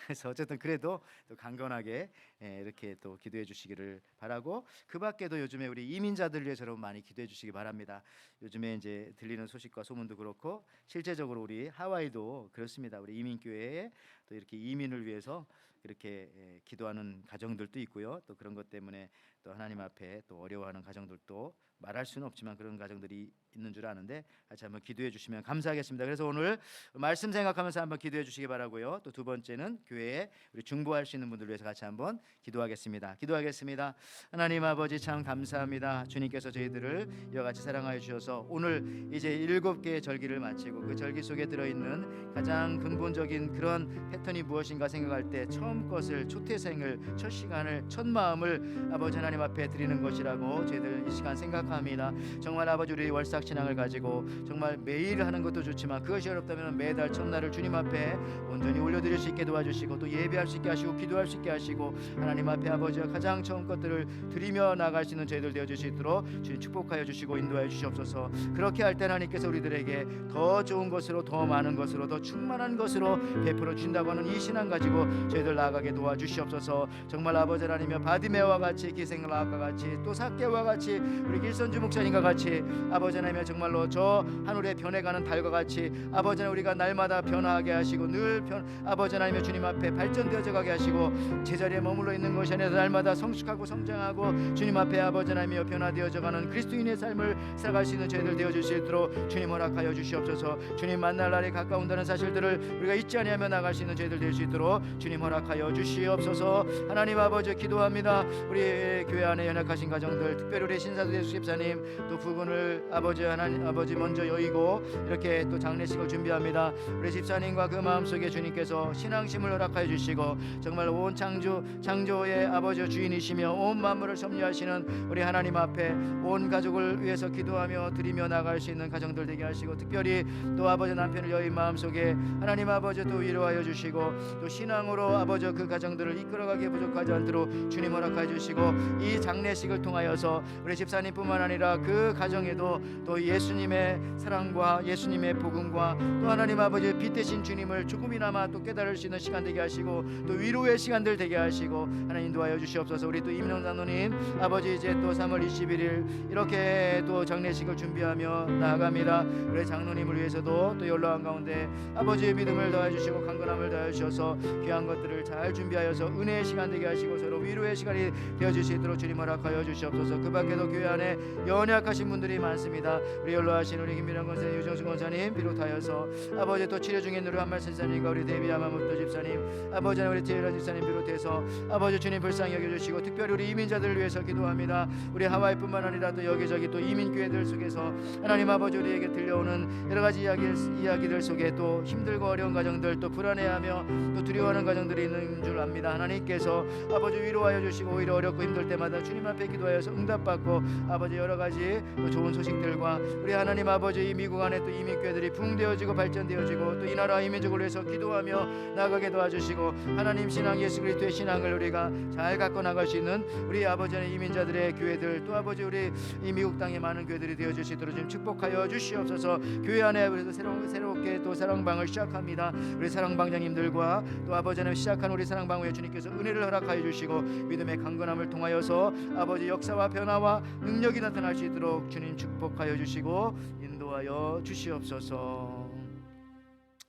그래서 어쨌든 그래도 또 강건하게 이렇게 또 기도해 주시기를 바라고, 그 밖에도 요즘에 우리 이민자들 위해서 여러분 많이 기도해 주시기 바랍니다. 요즘에 이제 들리는 소식과 소문도 그렇고 실제적으로 우리 하와이도 그렇습니다. 우리 이민교회에 또 이렇게 이민을 위해서 이렇게 기도하는 가정들도 있고요. 또 그런 것 때문에 또 하나님 앞에 또 어려워하는 가정들도 말할 수는 없지만 그런 가정들이 있는 줄 아는데 같이 한번 기도해 주시면 감사하겠습니다. 그래서 오늘 말씀 생각하면서 한번 기도해 주시기 바라고요. 또 두 번째는 교회에 우리 중보할 수 있는 분들 위해서 같이 한번 기도하겠습니다. 기도하겠습니다. 하나님 아버지 참 감사합니다. 주님께서 저희들을 이와 같이 사랑하여 주셔서 오늘 이제 7개의 절기를 마치고 그 절기 속에 들어있는 가장 근본적인 그런 패턴이 무엇인가 생각할 때 처음 것을 첫 태생을 첫 시간을 첫 마음을 아버지 하나님 앞에 드리는 것이라고 저희들 이 시간 생각합니다. 정말 아버지 우리 월삭 신앙을 가지고 정말 매일 하는 것도 좋지만 그것이 어렵다면 매달 첫날을 주님 앞에 온전히 올려드릴 수 있게 도와주시고 또 예배할 수 있게 하시고 기도할 수 있게 하시고 하나님 앞에 아버지가 가장 처음 것들을 드리며 나갈 수 있는 저희들 되어줄 수 있도록 주님 축복하여 주시고 인도하여 주시옵소서. 그렇게 할 때 하나님께서 우리들에게 더 좋은 것으로 더 많은 것으로 더 충만한 것으로 베풀어 준다고 하는 이 신앙 가지고 저희들 나아가게 도와주시옵소서. 정말 아버지 하나님이여 바디메와 같이 기생라학과 같이 또 삭개와 같이 우리 길선주 목사님과 같이 아버지 하나님이여 정말로 저 하늘에 변해가는 달과 같이 아버지 하나님 우리가 날마다 변화하게 하시고 늘 아버지 하나님이여 주님 앞에 발전되어져 가게 하시고 제자리에 머물러 있는 것이 아니라 날마다 성숙하고 성장하고 주님 앞에 아버지 하나님이여 변화되어져 가는 그리스도인의 삶을 살아갈 수 있는 저희들 되어 주시도록 주님 허락하여 주시옵소서. 주님 만날 날이 가까운다는 사실들을 우리가 잊지 아니하며 나갈 수 있는 저희들 될 수 있도록 주님 허락하여 주시옵소서. 하나님 아버지 기도합니다. 우리 교회 안에 연약하신 가정들 특별히 우리 신사도 예수 집사님 또 부분을 아버지 하나님 아버지 먼저 여의고 이렇게 또 장례식을 준비합니다. 우리 집사님과 그 마음속에 주님께서 신앙심을 허락하여 주시고 정말 온 창조의 아버지 주인이시며 온 만물을 섭리하시는 우리 하나님 앞에 온 가족을 위해서 기도하며 드리며 나갈 수 있는 가정들 되게 하시고 특별히 또 아버지 남편을 여인 마음속에 하나님 아버지 또 위로하여 주시고 또 신앙으로 아버지 그 가정들을 이끌어가기에 부족하지 않도록 주님 허락하여 주시고 이 장례식을 통하여서 우리 집사님뿐만 아니라 그 가정에도 또 예수님의 사랑과 예수님의 복음과 또 하나님 아버지 빛 대신 주님을 조금이나마 또 깨달을 수 있는 시간 되게 하시고 또 위로의 시간들 되게 하시고 하나님 인도하여 주시옵소서. 우리 또 이민영 장로님 아버지 이제 또 3월 21일 이렇게 또 장례식을 준비하며 나아갑니다. 우리 장로님을 위해서도 또 연로한 가운데 아버지의 믿음을 더해 주시고 강건함을 더해 주셔서 귀한 것들을 잘 준비하여서 은혜의 시간 되게 하시고 서로 위로의 시간이 되어 주시도록 주님 허락하여 주시옵소서. 그 밖에도 교회 안에 연약하신 분들이 많습니다. 우리 연로하신 우리 김민영 권사님 유정수 권사님 비롯하여서 아버지 또 치료 중에 있는 우리 한말 선사님과 우리 데비 아마무토 집사님 아버지 우리 티에라 집사님 비롯해서 아버지 주님 불쌍히 여겨주시고 특별히 우리 이민자들을 위해서 기도합니다. 우리 하와이뿐만 아니라 또 여기저기 또 이민교회들 속에서 하나님 아버지 우리에게 들려오는 여러 가지 이야기들 속에 또 힘들고 어려운 가정들 또 불안해하며 또 두려워하는 가정들이 있는 줄 압니다. 하나님께서 아버지 위로하여 주시고 오히려 어렵고 힘들 때마다 주님 앞에 기도하여서 응답받고 아버지 여러 가지 또 좋은 소식들과 우리 하나님 아버지 이 미국 안에 또 이민교회들이 붕되어지고 발전되어지고 또 이 나라 이민족을 위해서 기도하며 나가게 도와주시고 하나님 신앙 예수 그리스도의 신앙을 우리가 잘 갖고 나갈 수 있는 우리 아버지의 이민자들의 교회들 또 아버지 우리 이 미국 땅에 많은 교회들이 되어 주시도록 좀 축복하여 주시옵소서. 교회 안에 그래서 새롭게 또 사랑방을 시작합니다. 우리 사랑방장님들과 또 아버지 하나님 시작한 우리 사랑방의 주님께서 은혜를 허락하여 주시고 믿음의 강건함을 통하여서 아버지 역사와 변화와 능력이 나타날 수 있도록 주님 축복하여 주시고 인도하여 주시옵소서.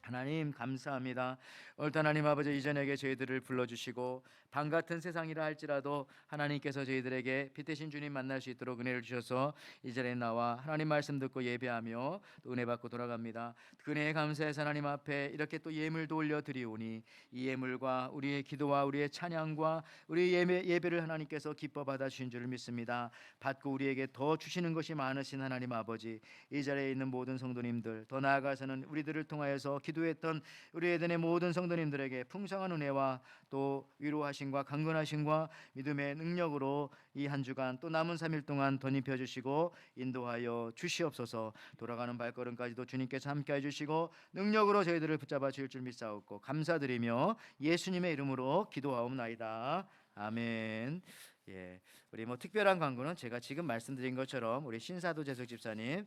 하나님 감사합니다. 오늘도 하나님 아버지 이 저녁에 저희들을 불러주시고 밤 같은 세상이라 할지라도 하나님께서 저희들에게 빛 대신 주님 만날 수 있도록 은혜를 주셔서 이 자리에 나와 하나님 말씀 듣고 예배하며 또 은혜 받고 돌아갑니다. 그 은혜에 감사해서 하나님 앞에 이렇게 또 예물도 올려드리오니 이 예물과 우리의 기도와 우리의 찬양과 우리의 예배를 하나님께서 기뻐 받아주신 줄을 믿습니다. 받고 우리에게 더 주시는 것이 많으신 하나님 아버지 이 자리에 있는 모든 성도님들 더 나아가서는 우리들을 통하여서 기도했던 우리 에덴의 모든 성도님들에게 풍성한 은혜와 또 위로하심과 강건하심과 믿음의 능력으로 이 한 주간 또 남은 3일 동안 덧입혀 주시고 인도하여 주시옵소서. 돌아가는 발걸음까지도 주님께서 함께해 주시고 능력으로 저희들을 붙잡아 주실 줄 믿사옵고 감사드리며 예수님의 이름으로 기도하옵나이다. 아멘. 예, 우리 뭐 특별한 광고는 제가 지금 말씀드린 것처럼 우리 신사도 재석 집사님,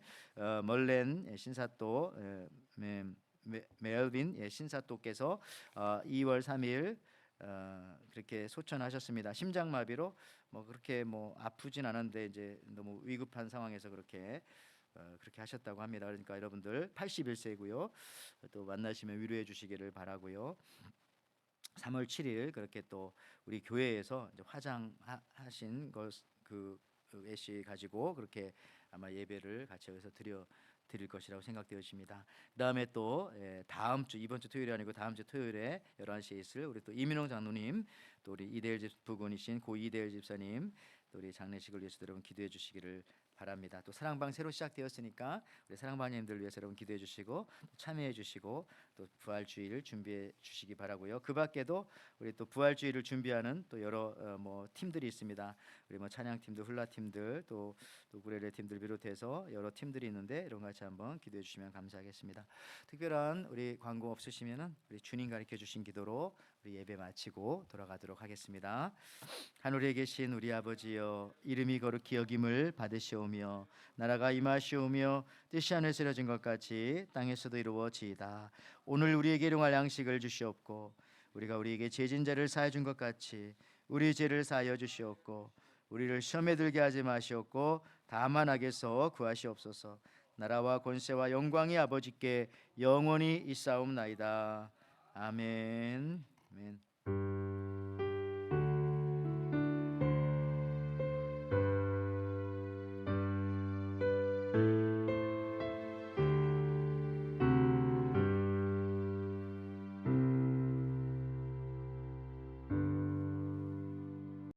멀렌 신사도 멜빈 신사도께서 2월 3일 그렇게 소천하셨습니다. 심장마비로 뭐 그렇게 뭐 아프진 않은데 이제 너무 위급한 상황에서 그렇게 하셨다고 합니다. 그러니까 여러분들 81세고요. 또 만나시면 위로해 주시기를 바라고요. 3월 7일 그렇게 또 우리 교회에서 이제 화장하신 그 애씨 가지고 그렇게 아마 예배를 같이 여기서 드릴 것이라고 생각되어집니다. 그다음에 또 다음 주 이번 주 토요일이 아니고 다음 주 토요일에 11시에 있을 우리 또 이민홍 장로님 또 우리 이대일 부군이신 고 이대일 집사님 또 우리 장례식을 위해서 여러분 기도해 주시기를 바랍니다. 또 사랑방 새로 시작되었으니까 우리 사랑방님들 위해서 여러분 기도해 주시고 참여해 주시고 또 부활주의를 준비해 주시기 바라고요. 그 밖에도 우리 또 부활주의를 준비하는 또 여러 뭐 팀들이 있습니다. 우리 뭐 찬양팀들, 훌라팀들, 또 우레레 팀들 비롯해서 여러 팀들이 있는데 이런 거 같이 한번 기도해 주시면 감사하겠습니다. 특별한 우리 광고 없으시면은 우리 주님 가르쳐 주신 기도로 우리 예배 마치고 돌아가도록 하겠습니다. 하늘에 계신 우리 아버지여, 이름이 거룩히 여김을 받으시오며 나라가 임하시오며 뜻이 하늘에서 이루어진 것 같이 땅에서도 이루어지이다. 오늘 우리에게 일용할 양식을 주시옵고 우리가 우리에게 죄진 자를 사하여 준 것 같이 우리 죄를 사하여 주시옵고 우리를 시험에 들게 하지 마시옵고 다만 악에서 구하시옵소서. 나라와 권세와 영광이 아버지께 영원히 있사옵나이다. 아멘. 아멘.